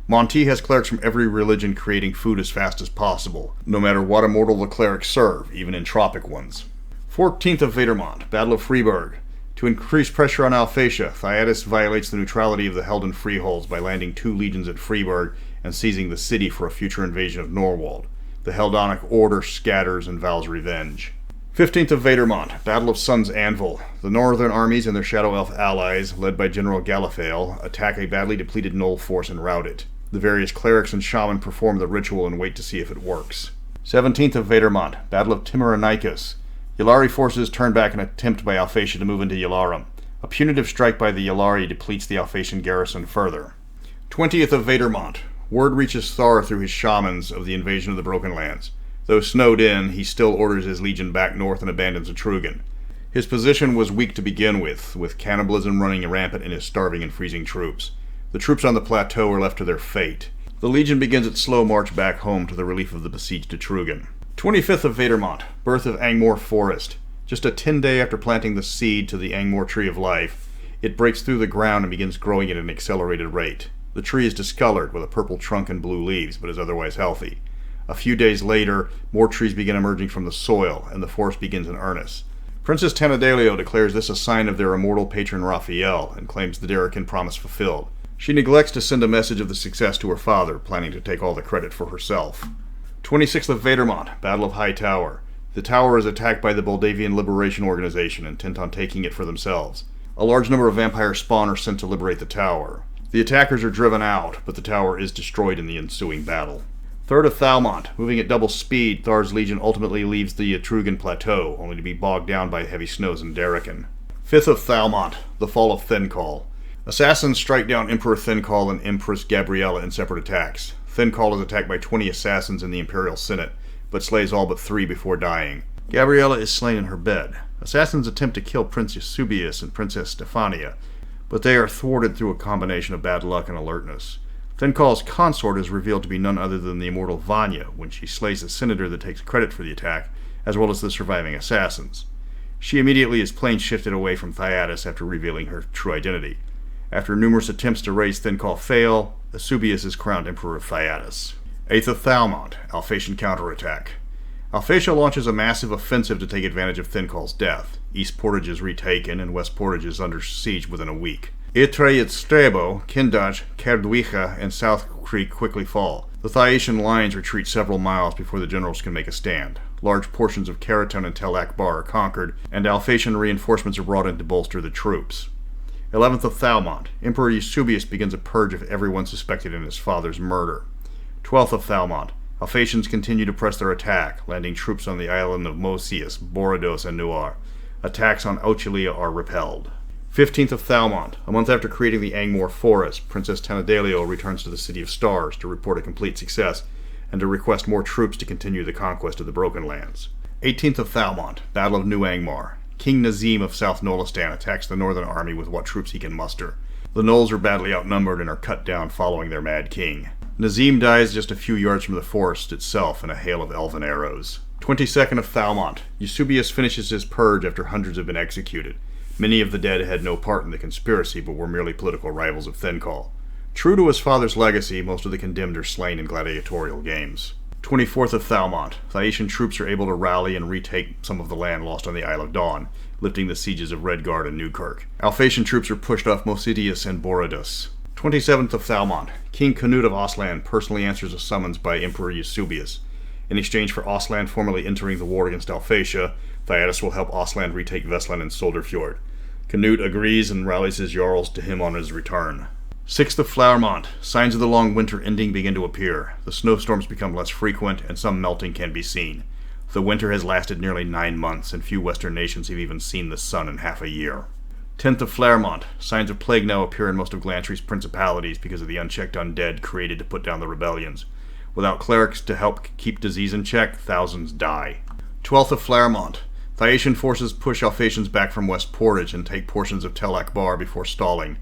Monty has clerics from every religion creating food as fast as possible, no matter what immortal the clerics serve, even entropic ones. 14th of Vadermont, Battle of Freeburg. To increase pressure on Alphatia, Thyatis violates the neutrality of the Helden freeholds by landing 2 legions at Freeburg and seizing the city for a future invasion of Norwald. The Heldonic Order scatters and vows revenge. 15th of Vadermont, Battle of Sun's Anvil. The northern armies and their Shadow Elf allies, led by General Gallifale, attack a badly depleted Gnoll force and rout it. The various clerics and shaman perform the ritual and wait to see if it works. 17th of Vadermont, Battle of Timaranicus. Yllari forces turn back an attempt by Alphatia to move into Yllarim. A punitive strike by the Yllari depletes the Alphatian garrison further. 20th of Vadermont. Word reaches Thar through his shamans of the invasion of the Broken Lands. Though snowed in, he still orders his legion back north and abandons Etrugan. His position was weak to begin with cannibalism running rampant in his starving and freezing troops. The troops on the plateau are left to their fate. The legion begins its slow march back home to the relief of the besieged Etrugan. 25th of Vadermont. Birth of Angmor Forest. Just a 10-day after planting the seed to the Angmor Tree of Life, it breaks through the ground and begins growing at an accelerated rate. The tree is discolored with a purple trunk and blue leaves, but is otherwise healthy. A few days later, more trees begin emerging from the soil, and the forest begins in earnest. Princess Tanadalio declares this a sign of their immortal patron Raphael, and claims the Darokin promise fulfilled. She neglects to send a message of the success to her father, planning to take all the credit for herself. 26th of Vadermont, Battle of Hightower. The tower is attacked by the Moldavian Liberation Organization, intent on taking it for themselves. A large number of vampire spawn are sent to liberate the tower. The attackers are driven out, but the tower is destroyed in the ensuing battle. 3rd of Felmont. Moving at double speed, Thar's legion ultimately leaves the Etrugan plateau, only to be bogged down by heavy snows in Darokin. 5th of Felmont. The fall of Thyncall. Assassins strike down Emperor Thyncall and Empress Gabriella in separate attacks. Thyncall is attacked by 20 assassins in the Imperial Senate, but slays all but 3 before dying. Gabriella is slain in her bed. Assassins attempt to kill Prince Eusebius and Princess Stephania, but they are thwarted through a combination of bad luck and alertness. Thyncall's consort is revealed to be none other than the immortal Vanya when she slays the senator that takes credit for the attack, as well as the surviving assassins. She immediately is plane shifted away from Thyatis after revealing her true identity. After numerous attempts to raise Thyncall fail, Eusebius is crowned Emperor of Thyatis. 8th of Felmont, Alphatian counterattack. Alphatia launches a massive offensive to take advantage of Thyncall's death. East Portage is retaken, and West Portage is under siege within a week. Itre et Strabo, Kindach, Cerdwicha, and South Creek quickly fall. The Thyacian lines retreat several miles before the generals can make a stand. Large portions of Keraton and Tel Akbar are conquered, and Alphatian reinforcements are brought in to bolster the troops. 11th of Felmont. Emperor Eusebius begins a purge of everyone suspected in his father's murder. 12th of Felmont. Alphatians continue to press their attack, landing troops on the island of Mosius, Borodos, and Nuar. Attacks on Ochilia are repelled. 15th of Felmont. A month after creating the Angmor Forest, Princess Tanadalio returns to the City of Stars to report a complete success and to request more troops to continue the conquest of the Broken Lands. 18th of Felmont. Battle of New Angmar. King Nazim of South Nolistan attacks the northern army with what troops he can muster. The Knolls are badly outnumbered and are cut down following their mad king. Nazim dies just a few yards from the forest itself in a hail of elven arrows. 22nd of Felmont. Eusebius finishes his purge after hundreds have been executed. Many of the dead had no part in the conspiracy, but were merely political rivals of Thyncall. True to his father's legacy, most of the condemned are slain in gladiatorial games. 24th of Felmont. Thyacian troops are able to rally and retake some of the land lost on the Isle of Dawn, lifting the sieges of Redguard and Newkirk. Alphatian troops are pushed off Mosidius and Borodos. 27th of Felmont. King Canute of Osland personally answers a summons by Emperor Eusebius. In exchange for Osland formally entering the war against Alphatia, Thyatis will help Osland retake Vestland and Solderfjord. Canute agrees and rallies his Jarls to him on his return. 6th of Flowermont. Signs of the long winter ending begin to appear. The snowstorms become less frequent, and some melting can be seen. The winter has lasted nearly 9 months, and few western nations have even seen the sun in half a year. 10th of Claremont. Signs of plague now appear in most of Glantry's principalities because of the unchecked undead created to put down the rebellions. Without clerics to help keep disease in check, thousands die. 12th of Flowermont. Thyacian forces push Alphatians back from West Portage and take portions of Tel Akbar before stalling.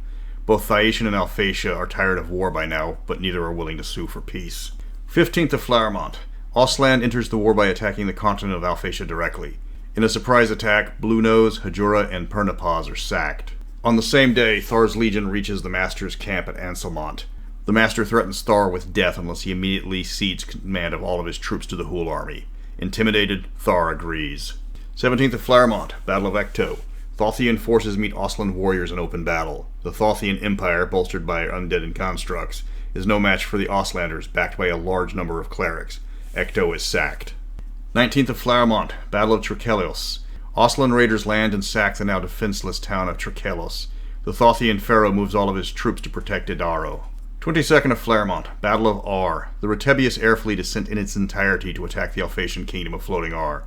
Both Thyacian and Alphatia are tired of war by now, but neither are willing to sue for peace. 15th of Flowermont. Osland enters the war by attacking the continent of Alphatia directly. In a surprise attack, Bluenose, Hajura, and Pernapaz are sacked. On the same day, Thar's legion reaches the Master's camp at Anselberry. The Master threatens Thar with death unless he immediately cedes command of all of his troops to the Hule army. Intimidated, Thar agrees. 17th of Flowermont, Battle of Ecto. Thothian forces meet Osland warriors in open battle. The Thothian Empire, bolstered by undead and constructs, is no match for the Oslanders, backed by a large number of clerics. Ecto is sacked. 19th of Flowermont, Battle of Trachelios. Osland raiders land and sack the now defenseless town of Trachelios. The Thothian pharaoh moves all of his troops to protect Idaro. 22nd of Flowermont, Battle of Ar. The Retebius air fleet is sent in its entirety to attack the Alphatian kingdom of Floating Ar.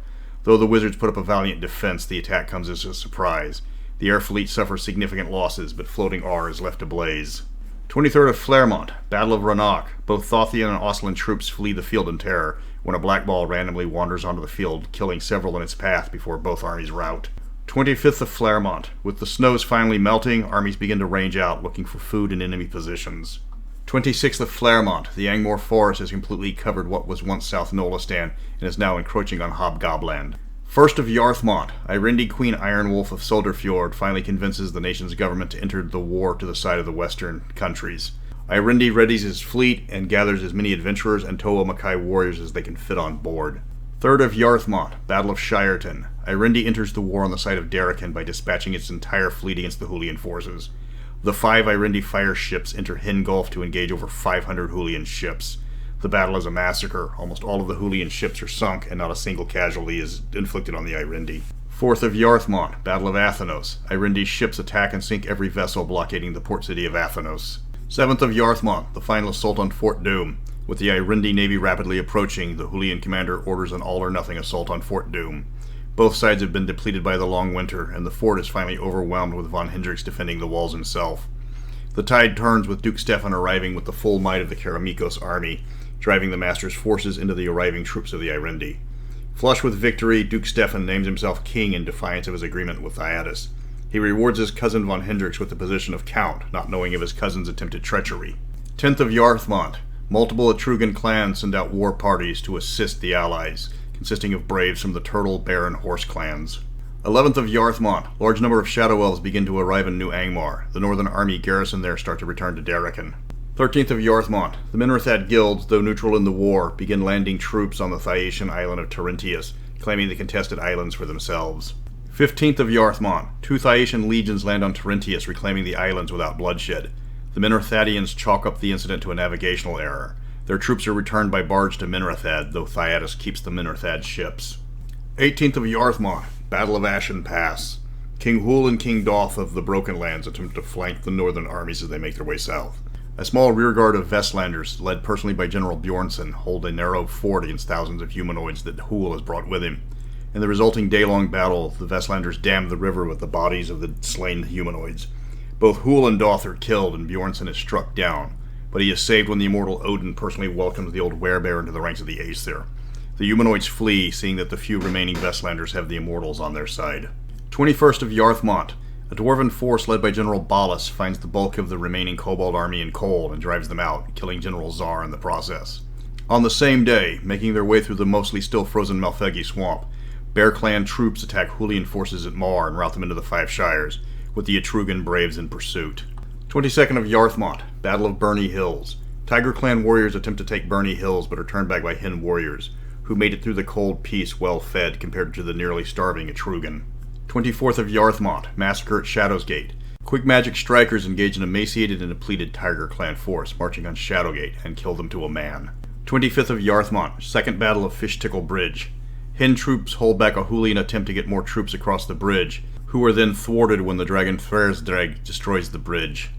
Though the wizards put up a valiant defense, the attack comes as a surprise. The air fleet suffers significant losses, but floating R is left ablaze. 23rd of Fearmont, Battle of Rannoch. Both Thothian and Oslan troops flee the field in terror when a black ball randomly wanders onto the field, killing several in its path before both armies rout. 25th of Flowermont. With the snows finally melting, armies begin to range out, looking for food in enemy positions. 26th of Claremont. The Angmor Forest has completely covered what was once South Nolastan and is now encroaching on Hobgobland. 1st of Yarthmont. Irendi Queen Ironwolf of Solderfjord finally convinces the nation's government to enter the war to the side of the western countries. Irendi readies his fleet and gathers as many adventurers and Toa Makai warriors as they can fit on board. 3rd of Yarthmont. Battle of Shireton. Irendi enters the war on the side of Darokin by dispatching its entire fleet against the Hulian forces. The 5 Irendi fire ships enter Hin Gulf to engage over 500 Hulian ships. The battle is a massacre. Almost all of the Hulian ships are sunk, and not a single casualty is inflicted on the Irendi. 4th of Yarthmont, Battle of Athanos. Irendi's ships attack and sink every vessel blockading the port city of Athanos. 7th of Yarthmont, the final assault on Fort Doom. With the Irendi navy rapidly approaching, the Hulian commander orders an all-or-nothing assault on Fort Doom. Both sides have been depleted by the long winter, and the fort is finally overwhelmed with von Hendrix defending the walls himself. The tide turns with Duke Stefan arriving with the full might of the Keramikos army, driving the master's forces into the arriving troops of the Irendi. Flush with victory, Duke Stefan names himself king in defiance of his agreement with Thyatis. He rewards his cousin von Hendrix with the position of count, not knowing of his cousin's attempted treachery. 10th of Yarthmont. Multiple Etrugan clans send out war parties to assist the allies, consisting of braves from the Turtle, Bear, and Horse clans. 11th of Yarthmont. Large number of Shadow Elves begin to arrive in New Angmar. The northern army garrison there start to return to Darokin. 13th of Yarthmont. The Minrathad guilds, though neutral in the war, begin landing troops on the Thyacian island of Taruntius, claiming the contested islands for themselves. 15th of Yarthmont. 2 Thyacian legions land on Taruntius, reclaiming the islands without bloodshed. The Minrathadians chalk up the incident to a navigational error. Their troops are returned by barge to Minrathad, though Thyatis keeps the Minrathad ships. 18th of Yarthmont. Battle of Ashen Pass. King Hule and King Doth of the Broken Lands attempt to flank the northern armies as they make their way south. A small rearguard of Vestlanders, led personally by General Bjornsson, hold a narrow fort against thousands of humanoids that Hule has brought with him. In the resulting day-long battle, the Vestlanders dam the river with the bodies of the slain humanoids. Both Hule and Doth are killed, and Bjornsson is struck down, but he is saved when the immortal Odin personally welcomes the old werebear into the ranks of the Aesir. The humanoids flee, seeing that the few remaining Vestlanders have the immortals on their side. 21st of Yarthmont. A dwarven force led by General Ballas finds the bulk of the remaining Kobold army in Cold and drives them out, killing General Zar in the process. On the same day, making their way through the mostly still frozen Malfegi swamp, Bear Clan troops attack Hulian forces at Mar and rout them into the Five Shires, with the Etrugan braves in pursuit. 22nd of Yarthmont, Battle of Burney Hills. Tiger Clan warriors attempt to take Burney Hills but are turned back by Hin warriors, who made it through the cold peace well fed compared to the nearly starving Etrugan. 24th of Yarthmont, Massacre at Shadowsgate. Quick magic strikers engage an emaciated and depleted Tiger Clan force marching on Shadowgate and kill them to a man. 25th of Yarthmont, Second Battle of Fishtickle Bridge. Hin troops hold back a Hulian attempt to get more troops across the bridge, who are then thwarted when the dragon Thraesdrag destroys the bridge.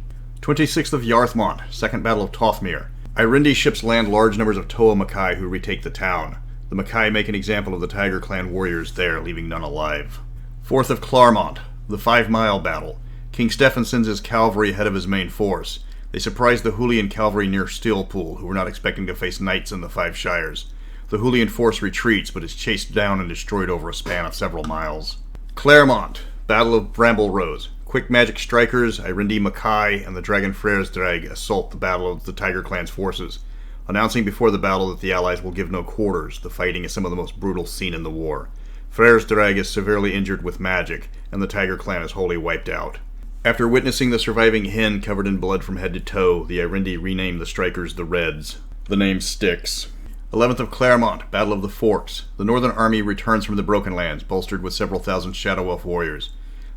26th of Yarthmont, Second Battle of Tothmere. Irendi ships land large numbers of Toa Makai who retake the town. The Makai make an example of the Tiger Clan warriors there, leaving none alive. 4th of Claremont, the 5 Mile Battle. King Stefan sends his cavalry ahead of his main force. They surprise the Hulian cavalry near Steelpool, who were not expecting to face knights in the Five Shires. The Hulian force retreats, but is chased down and destroyed over a span of several miles. Claremont, Battle of Bramble Rose. Quick magic strikers, Irendi Makai, and the Dragon Thraesdrag assault the battle of the Tiger Clan's forces. Announcing before the battle that the allies will give no quarters, the fighting is some of the most brutal seen in the war. Thraesdrag is severely injured with magic, and the Tiger Clan is wholly wiped out. After witnessing the surviving Hin covered in blood from head to toe, the Irendi rename the strikers the Reds. The name sticks. 11th of Claremont, Battle of the Forks. The northern army returns from the Broken Lands, bolstered with several thousand Shadow Elf warriors.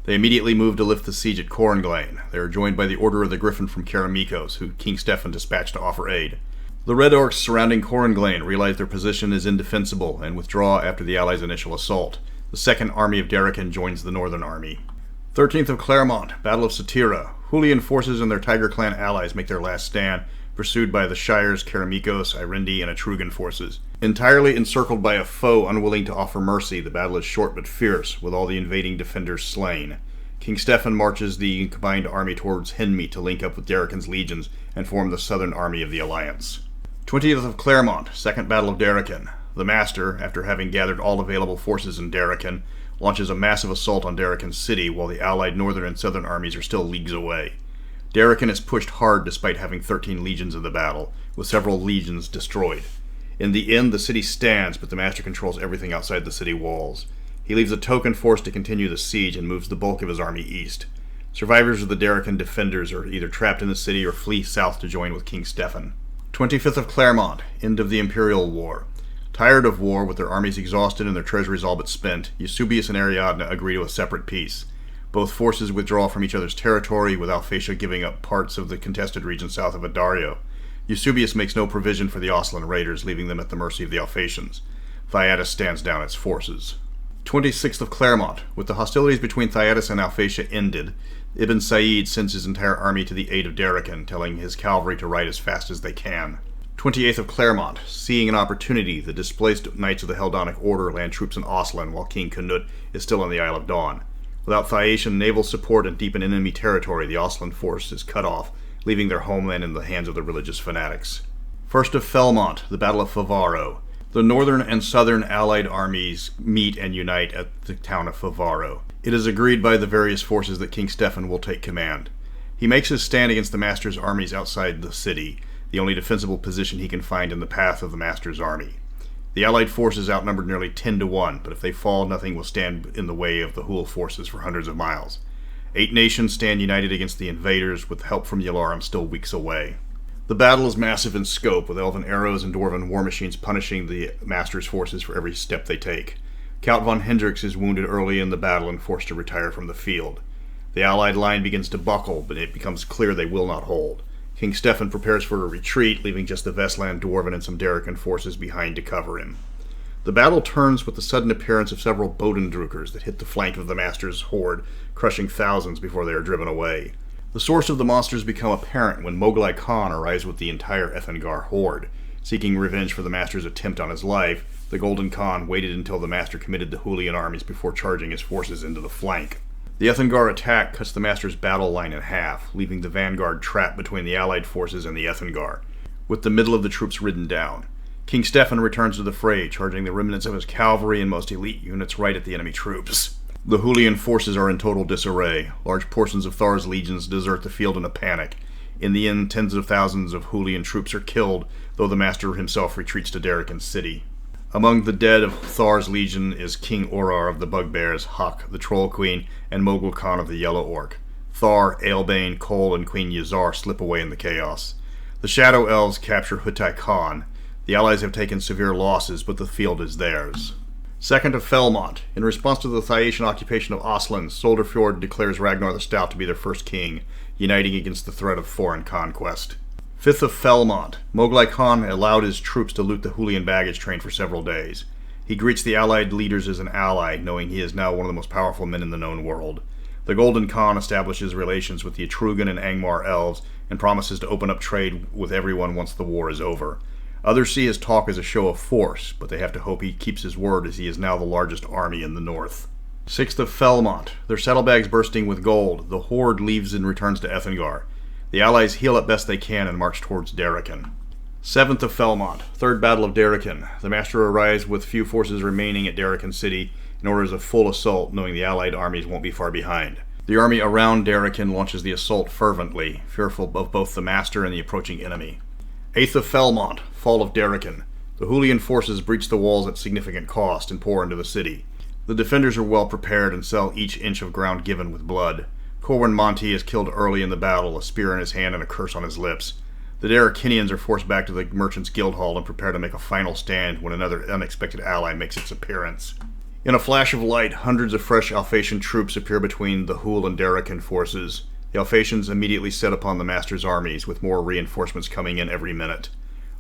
They immediately move to lift the siege at Cornglain. They are joined by the Order of the Griffin from Keramikos, who King Stefan dispatched to offer aid. The Red Orcs surrounding Cornglain realize their position is indefensible and withdraw after the Allies' initial assault. The Second Army of Darokin joins the Northern Army. 13th of Claremont, Battle of Satira. Hulian forces and their Tiger Clan allies make their last stand, pursued by the Shires, Keramikos, Irendi, and Etrugan forces. Entirely encircled by a foe unwilling to offer mercy, the battle is short but fierce, with all the invading defenders slain. King Stefan marches the combined army towards Henmeet to link up with Darokin's legions and form the southern army of the Alliance. 20th of Claremont, Second Battle of Darokin. The Master, after having gathered all available forces in Darokin, launches a massive assault on Darokin city while the allied northern and southern armies are still leagues away. Darokin is pushed hard despite having 13 legions in the battle, with several legions destroyed. In the end, the city stands, but the Master controls everything outside the city walls. He leaves a token force to continue the siege and moves the bulk of his army east. Survivors of the Darokin defenders are either trapped in the city or flee south to join with King Stefan. 25th of Claremont, end of the Imperial War. Tired of war, with their armies exhausted and their treasuries all but spent, Eusebius and Ariadne agree to a separate peace. Both forces withdraw from each other's territory, with Alphatia giving up parts of the contested region south of Adario. Eusebius makes no provision for the Oslan raiders, leaving them at the mercy of the Alphatians. Thyatis stands down its forces. 26th of Claremont. With the hostilities between Thyatis and Alphatia ended, Ibn Said sends his entire army to the aid of Darokin, telling his cavalry to ride as fast as they can. 28th of Claremont. Seeing an opportunity, the displaced Knights of the Heldonic Order land troops in Oslan while King Canute is still on the Isle of Dawn. Without Phaeacian naval support and deep in enemy territory, the Oslan force is cut off, leaving their homeland in the hands of the religious fanatics. 1st of Felmont, the Battle of Favaro. The northern and southern allied armies meet and unite at the town of Favaro. It is agreed by the various forces that King Stefan will take command. He makes his stand against the Master's armies outside the city, the only defensible position he can find in the path of the Master's army. The allied forces outnumbered nearly 10-1, but if they fall, nothing will stand in the way of the Hule forces for hundreds of miles. 8 nations stand united against the invaders, with help from Yalarum still weeks away. The battle is massive in scope, with elven arrows and dwarven war machines punishing the Master's forces for every step they take. Count von Hendrix is wounded early in the battle and forced to retire from the field. The allied line begins to buckle, but it becomes clear they will not hold. King Stefan prepares for a retreat, leaving just the Vestland Dwarven and some Darokin forces behind to cover him. The battle turns with the sudden appearance of several Bodendrukers that hit the flank of the Master's horde, crushing thousands before they are driven away. The source of the monsters become apparent when Moglai Khan arrives with the entire Ethengar horde. Seeking revenge for the Master's attempt on his life, the Golden Khan waited until the Master committed the Hulian armies before charging his forces into the flank. The Ethengar attack cuts the Master's battle line in half, leaving the vanguard trapped between the allied forces and the Ethengar, with the middle of the troops ridden down. King Stefan returns to the fray, charging the remnants of his cavalry and most elite units right at the enemy troops. The Hulian forces are in total disarray. Large portions of Thar's legions desert the field in a panic. In the end, tens of thousands of Hulian troops are killed, though the Master himself retreats to Darokin city. Among the dead of Thar's legion is King Orar of the Bugbears, Hawk, the Troll Queen, and Mogul Khan of the Yellow Orc. Thar, Aelbane, Cole, and Queen Yazar slip away in the chaos. The Shadow Elves capture Hutai Khan. The allies have taken severe losses, but the field is theirs. 2nd of Felmont. In response to the Thyacian occupation of Oslan, Solderfjord declares Ragnar the Stout to be their first king, uniting against the threat of foreign conquest. 5th of Felmont. Moglai Khan allowed his troops to loot the Hulian baggage train for several days. He greets the allied leaders as an ally, knowing he is now one of the most powerful men in the known world. The Golden Khan establishes relations with the Etrugan and Angmar elves and promises to open up trade with everyone once the war is over. Others see his talk as a show of force, but they have to hope he keeps his word as he is now the largest army in the north. 6th of Felmont. Their saddlebags bursting with gold, the horde leaves and returns to Ethengar. The allies heal up best they can and march towards Darokin. 7th of Felmont. 3rd Battle of Darokin. The Master arrives with few forces remaining at Darokin city and orders a full assault, knowing the allied armies won't be far behind. The army around Darokin launches the assault fervently, fearful of both the Master and the approaching enemy. 8th of Felmont. Fall of Darokin. The Hulian forces breach the walls at significant cost and pour into the city. The defenders are well prepared and sell each inch of ground given with blood. Corwin Monty is killed early in the battle, a spear in his hand and a curse on his lips. The Darokinians are forced back to the Merchants Guild Hall and prepare to make a final stand when another unexpected ally makes its appearance. In a flash of light, hundreds of fresh Alphatian troops appear between the Hule and Darokin forces. The Alphatians immediately set upon the Master's armies, with more reinforcements coming in every minute.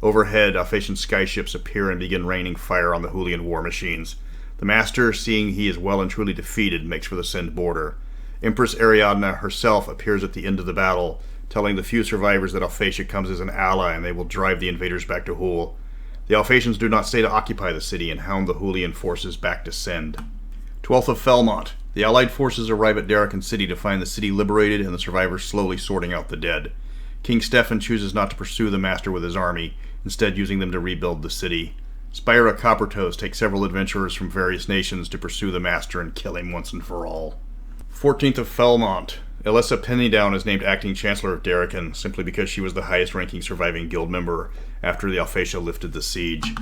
Overhead, Alphatian skyships appear and begin raining fire on the Hulian war machines. The Master, seeing he is well and truly defeated, makes for the Send border. Empress Ariadne herself appears at the end of the battle, telling the few survivors that Alphatia comes as an ally and they will drive the invaders back to Hule. The Alphatians do not stay to occupy the city and hound the Hulean forces back to Send. 12th of Felmont. The Allied forces arrive at Darokin City to find the city liberated and the survivors slowly sorting out the dead. King Stefan chooses not to pursue the Master with his army, instead using them to rebuild the city. Spira Coppertoes takes several adventurers from various nations to pursue the Master and kill him once and for all. 14th of Felmont. Elissa Pennydown is named acting Chancellor of Darokin, simply because she was the highest-ranking surviving guild member after the Alphatia lifted the siege.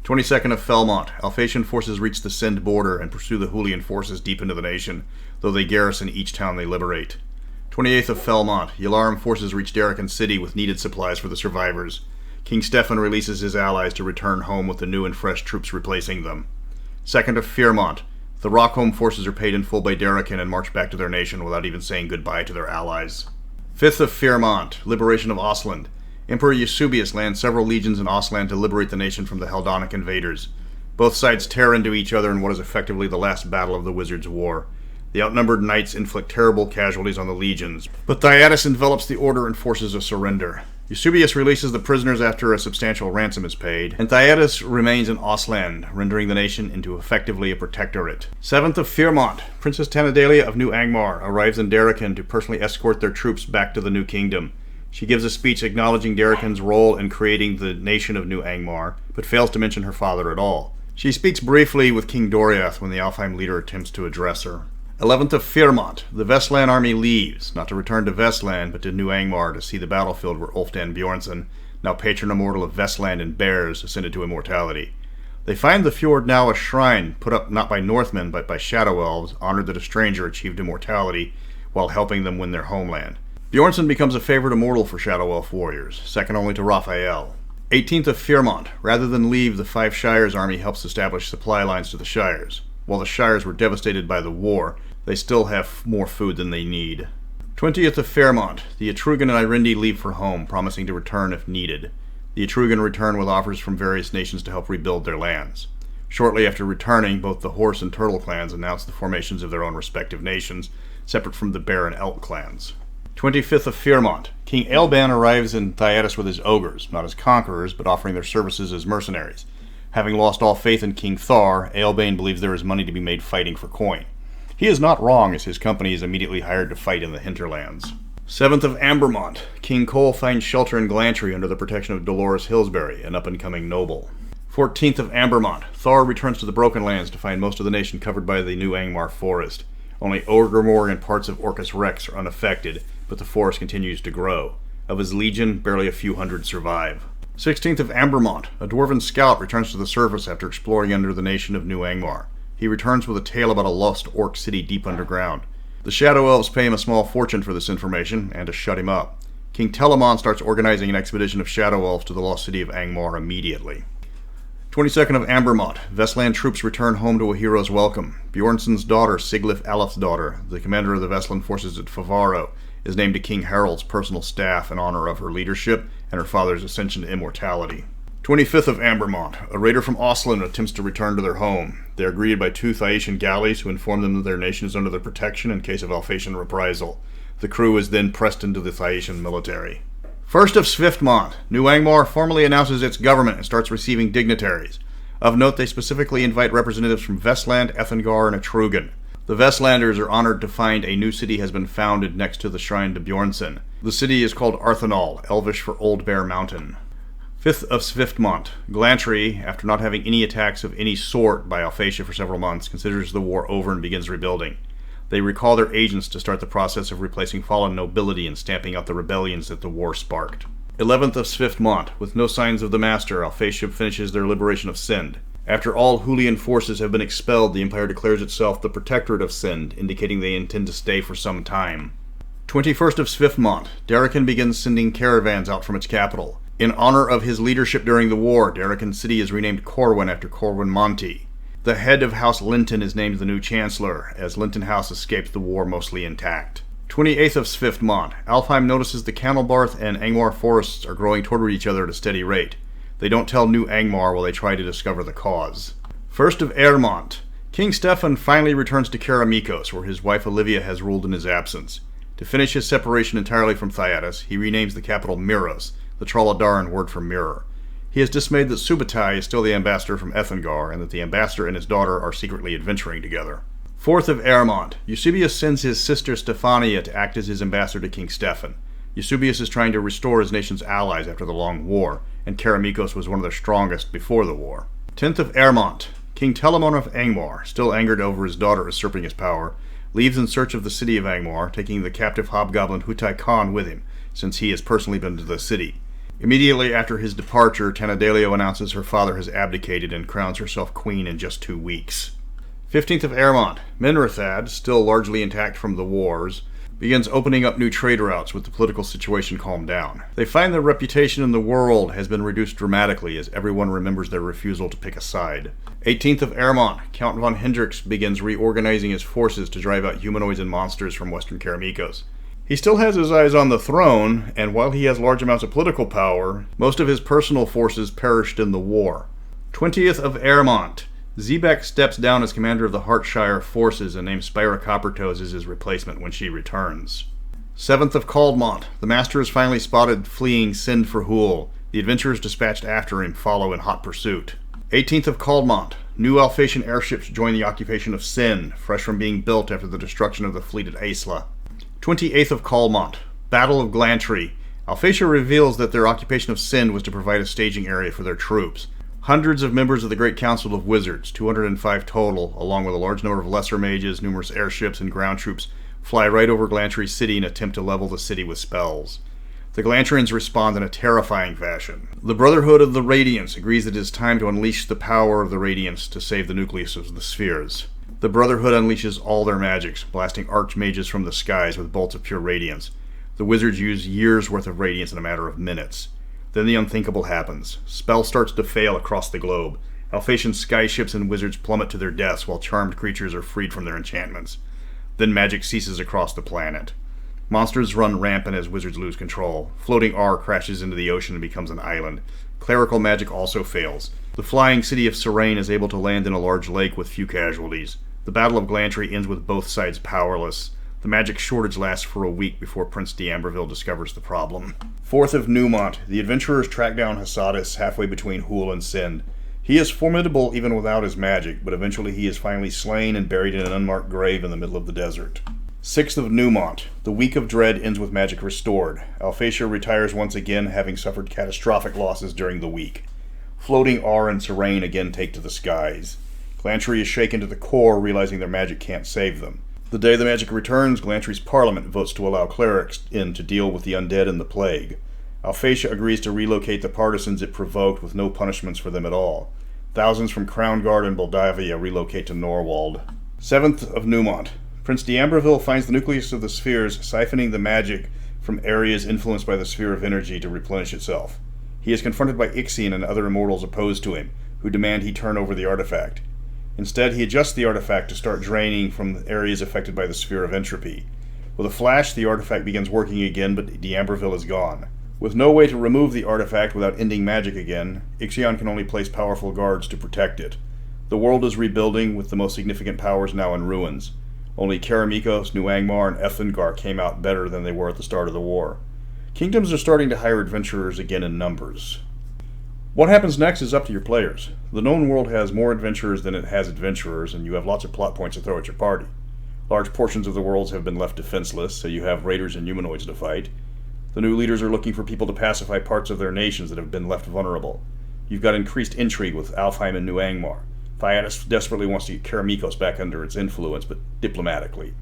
22nd of Felmont. Alphatian forces reach the Send border and pursue the Hulean forces deep into the nation, though they garrison each town they liberate. 28th of Felmont. Yalarum forces reach Darokin City with needed supplies for the survivors. King Stefan releases his allies to return home with the new and fresh troops replacing them. 2nd of Fearmont. The Rockholm forces are paid in full by Darokin and march back to their nation without even saying goodbye to their allies. 5th of Fearmont. Liberation of Ostland. Emperor Eusebius lands several legions in Ostland to liberate the nation from the Heldonic invaders. Both sides tear into each other in what is effectively the last battle of the Wizards' War. The outnumbered knights inflict terrible casualties on the legions, but Thyatis envelops the order and forces a surrender. Eusebius releases the prisoners after a substantial ransom is paid, and Thyatis remains in Ostland, rendering the nation into effectively a protectorate. 7th of Fearmont. Princess Tanadelia of New Angmar arrives in Darokin to personally escort their troops back to the New Kingdom. She gives a speech acknowledging Darokin's role in creating the nation of New Angmar, but fails to mention her father at all. She speaks briefly with King Doriath when the Alfheim leader attempts to address her. 11th of Fearmont. The Vestland army leaves, not to return to Vestland, but to New Angmar to see the battlefield where Ulfdan Bjornsson, now patron immortal of Vestland and Bears, ascended to immortality. They find the fjord now a shrine put up not by Northmen but by Shadow Elves, honored that a stranger achieved immortality while helping them win their homeland. Bjornsson becomes a favorite immortal for Shadow Elf warriors, second only to Raphael. 18th of Fearmont. Rather than leave, the Five Shires army helps establish supply lines to the Shires. While the Shires were devastated by the war, they still have more food than they need. 20th of Fairmont. The Etrugan and Irindi leave for home, promising to return if needed. The Etrugan return with offers from various nations to help rebuild their lands. Shortly after returning, both the Horse and Turtle clans announce the formations of their own respective nations, separate from the Bear and Elk clans. 25th of Fearmont. King Aelban arrives in Thyatis with his ogres, not as conquerors, but offering their services as mercenaries. Having lost all faith in King Thar, Aelbane believes there is money to be made fighting for coin. He is not wrong, as his company is immediately hired to fight in the hinterlands. 7th of Ambermont. King Cole finds shelter in Glantry under the protection of Dolores Hillsbury, an up-and-coming noble. 14th of Ambermont. Thar returns to the Broken Lands to find most of the nation covered by the New Angmar forest. Only Orgrimmar and parts of Orcus Rex are unaffected, but the forest continues to grow. Of his legion, barely a few hundred survive. 16th of Ambermont. A dwarven scout returns to the surface after exploring under the nation of New Angmar. He returns with a tale about a lost orc city deep underground. The Shadow Elves pay him a small fortune for this information, and to shut him up. King Telamon starts organizing an expedition of Shadow Elves to the lost city of Angmar immediately. 22nd of Ambermont. Vestland troops return home to a hero's welcome. Bjornsson's daughter, Siglif Aleth's daughter, the commander of the Vestland forces at Favaro, is named to King Harold's personal staff in honor of her leadership and her father's ascension to immortality. 25th of Ambermont. A raider from Ostland attempts to return to their home. They are greeted by two Thyaitian galleys who inform them that their nation is under their protection in case of Alphatian reprisal. The crew is then pressed into the Thyaitian military. 1st of Swiftmont. New Angmar formally announces its government and starts receiving dignitaries. Of note, they specifically invite representatives from Vestland, Ethengar, and Etrugan. The Vestlanders are honored to find a new city has been founded next to the shrine to Bjornsson. The city is called Arthanal, Elvish for Old Bear Mountain. 5th of Swiftmont. Glantry, after not having any attacks of any sort by Alphatia for several months, considers the war over and begins rebuilding. They recall their agents to start the process of replacing fallen nobility and stamping out the rebellions that the war sparked. 11th of Swiftmont. With no signs of the Master, Alphatia finishes their liberation of Send. After all Hulean forces have been expelled, the Empire declares itself the Protectorate of Send, indicating they intend to stay for some time. 21st of Swiftmont. Darokin begins sending caravans out from its capital. In honor of his leadership during the war, Darokin City is renamed Corwin after Corwin Monty. The head of House Linton is named the new Chancellor, as Linton House escaped the war mostly intact. 28th of Swiftmont. Alfheim notices the Cannelbarth and Angmar forests are growing toward each other at a steady rate. They don't tell New Angmar while they try to discover the cause. 1st of Airmont. King Stefan finally returns to Keramikos, where his wife Olivia has ruled in his absence. To finish his separation entirely from Thyatis, he renames the capital Miros, the Trolladaran word for mirror. He is dismayed that Subutai is still the ambassador from Ethengar, and that the ambassador and his daughter are secretly adventuring together. 4th of Airmont. Eusebius sends his sister Stephania to act as his ambassador to King Stephen. Eusebius is trying to restore his nation's allies after the long war, and Keramikos was one of their strongest before the war. 10th of Airmont. King Telamon of Angmar, still angered over his daughter usurping his power, leaves in search of the city of Angmar, taking the captive hobgoblin Hutai Khan with him, since he has personally been to the city. Immediately after his departure, Tanadalio announces her father has abdicated and crowns herself queen in just 2 weeks. 15th of Airmont. Minrathad, still largely intact from the wars, begins opening up new trade routes with the political situation calmed down. They find their reputation in the world has been reduced dramatically as everyone remembers their refusal to pick a side. 18th of Airmont. Count von Hendrix begins reorganizing his forces to drive out humanoids and monsters from western Keramikos. He still has his eyes on the throne, and while he has large amounts of political power, most of his personal forces perished in the war. 20th of Airmont. Zebek steps down as commander of the Hartshire forces and names Spira Coppertoes as his replacement when she returns. 7th of Culmont. The master is finally spotted fleeing Sind for Hule. The adventurers dispatched after him follow in hot pursuit. 18th of Culmont. New Alphatian airships join the occupation of Sind, fresh from being built after the destruction of the fleet at Aesla. 28th of Culmont. Battle of Glantri. Alphatia reveals that their occupation of Sind was to provide a staging area for their troops. Hundreds of members of the Great Council of Wizards, 205 total, along with a large number of lesser mages, numerous airships, and ground troops, fly right over Glantry City and attempt to level the city with spells. The Glantrians respond in a terrifying fashion. The Brotherhood of the Radiance agrees that it is time to unleash the power of the Radiance to save the nucleus of the spheres. The Brotherhood unleashes all their magics, blasting archmages from the skies with bolts of pure radiance. The wizards use years' worth of radiance in a matter of minutes. Then the unthinkable happens. Spell starts to fail across the globe. Alphatian skyships and wizards plummet to their deaths while charmed creatures are freed from their enchantments. Then magic ceases across the planet. Monsters run rampant as wizards lose control. Floating R crashes into the ocean and becomes an island. Clerical magic also fails. The flying city of Serene is able to land in a large lake with few casualties. The Battle of Glantry ends with both sides powerless. The magic shortage lasts for a week before Prince d'Amberville discovers the problem. 4th of Newmont. The adventurers track down Hasadis halfway between Hule and Sind. He is formidable even without his magic, but eventually he is finally slain and buried in an unmarked grave in the middle of the desert. 6th of Newmont. The Week of Dread ends with magic restored. Alphatia retires once again, having suffered catastrophic losses during the week. Floating R and Serene again take to the skies. Glantry is shaken to the core, realizing their magic can't save them. The day the magic returns, Glantry's parliament votes to allow clerics in to deal with the undead and the plague. Alphatia agrees to relocate the partisans it provoked with no punishments for them at all. Thousands from Crown Guard and Moldavia relocate to Norwald. 7th of Newmont. Prince d'Amberville finds the nucleus of the spheres, siphoning the magic from areas influenced by the sphere of energy to replenish itself. He is confronted by Ixion and other immortals opposed to him, who demand he turn over the artifact. Instead, he adjusts the artifact to start draining from areas affected by the sphere of entropy. With a flash, the artifact begins working again, but d'Amberville is gone. With no way to remove the artifact without ending magic again, Ixion can only place powerful guards to protect it. The world is rebuilding, with the most significant powers now in ruins. Only Keramikos, New Angmar, and Ethengar came out better than they were at the start of the war. Kingdoms are starting to hire adventurers again in numbers. What happens next is up to your players. The known world has more adventurers than it has adventurers, and you have lots of plot points to throw at your party. Large portions of the worlds have been left defenseless, so you have raiders and humanoids to fight. The new leaders are looking for people to pacify parts of their nations that have been left vulnerable. You've got increased intrigue with Alfheim and New Angmar. Thyatis desperately wants to get Keramikos back under its influence, but diplomatically.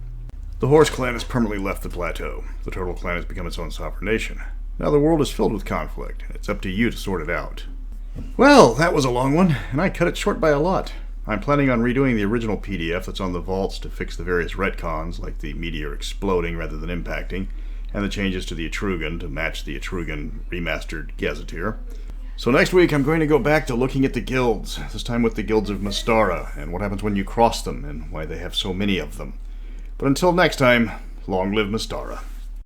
The Horse clan has permanently left the plateau. The Turtle clan has become its own sovereign nation. Now the world is filled with conflict, and it's up to you to sort it out. Well, that was a long one, and I cut it short by a lot. I'm planning on redoing the original PDF that's on the vaults to fix the various retcons, like the meteor exploding rather than impacting, and the changes to the Etrugan to match the Etrugan remastered Gazetteer. So next week I'm going to go back to looking at the guilds, this time with the guilds of Mystara, and what happens when you cross them, and why they have so many of them. But until next time, long live Mystara.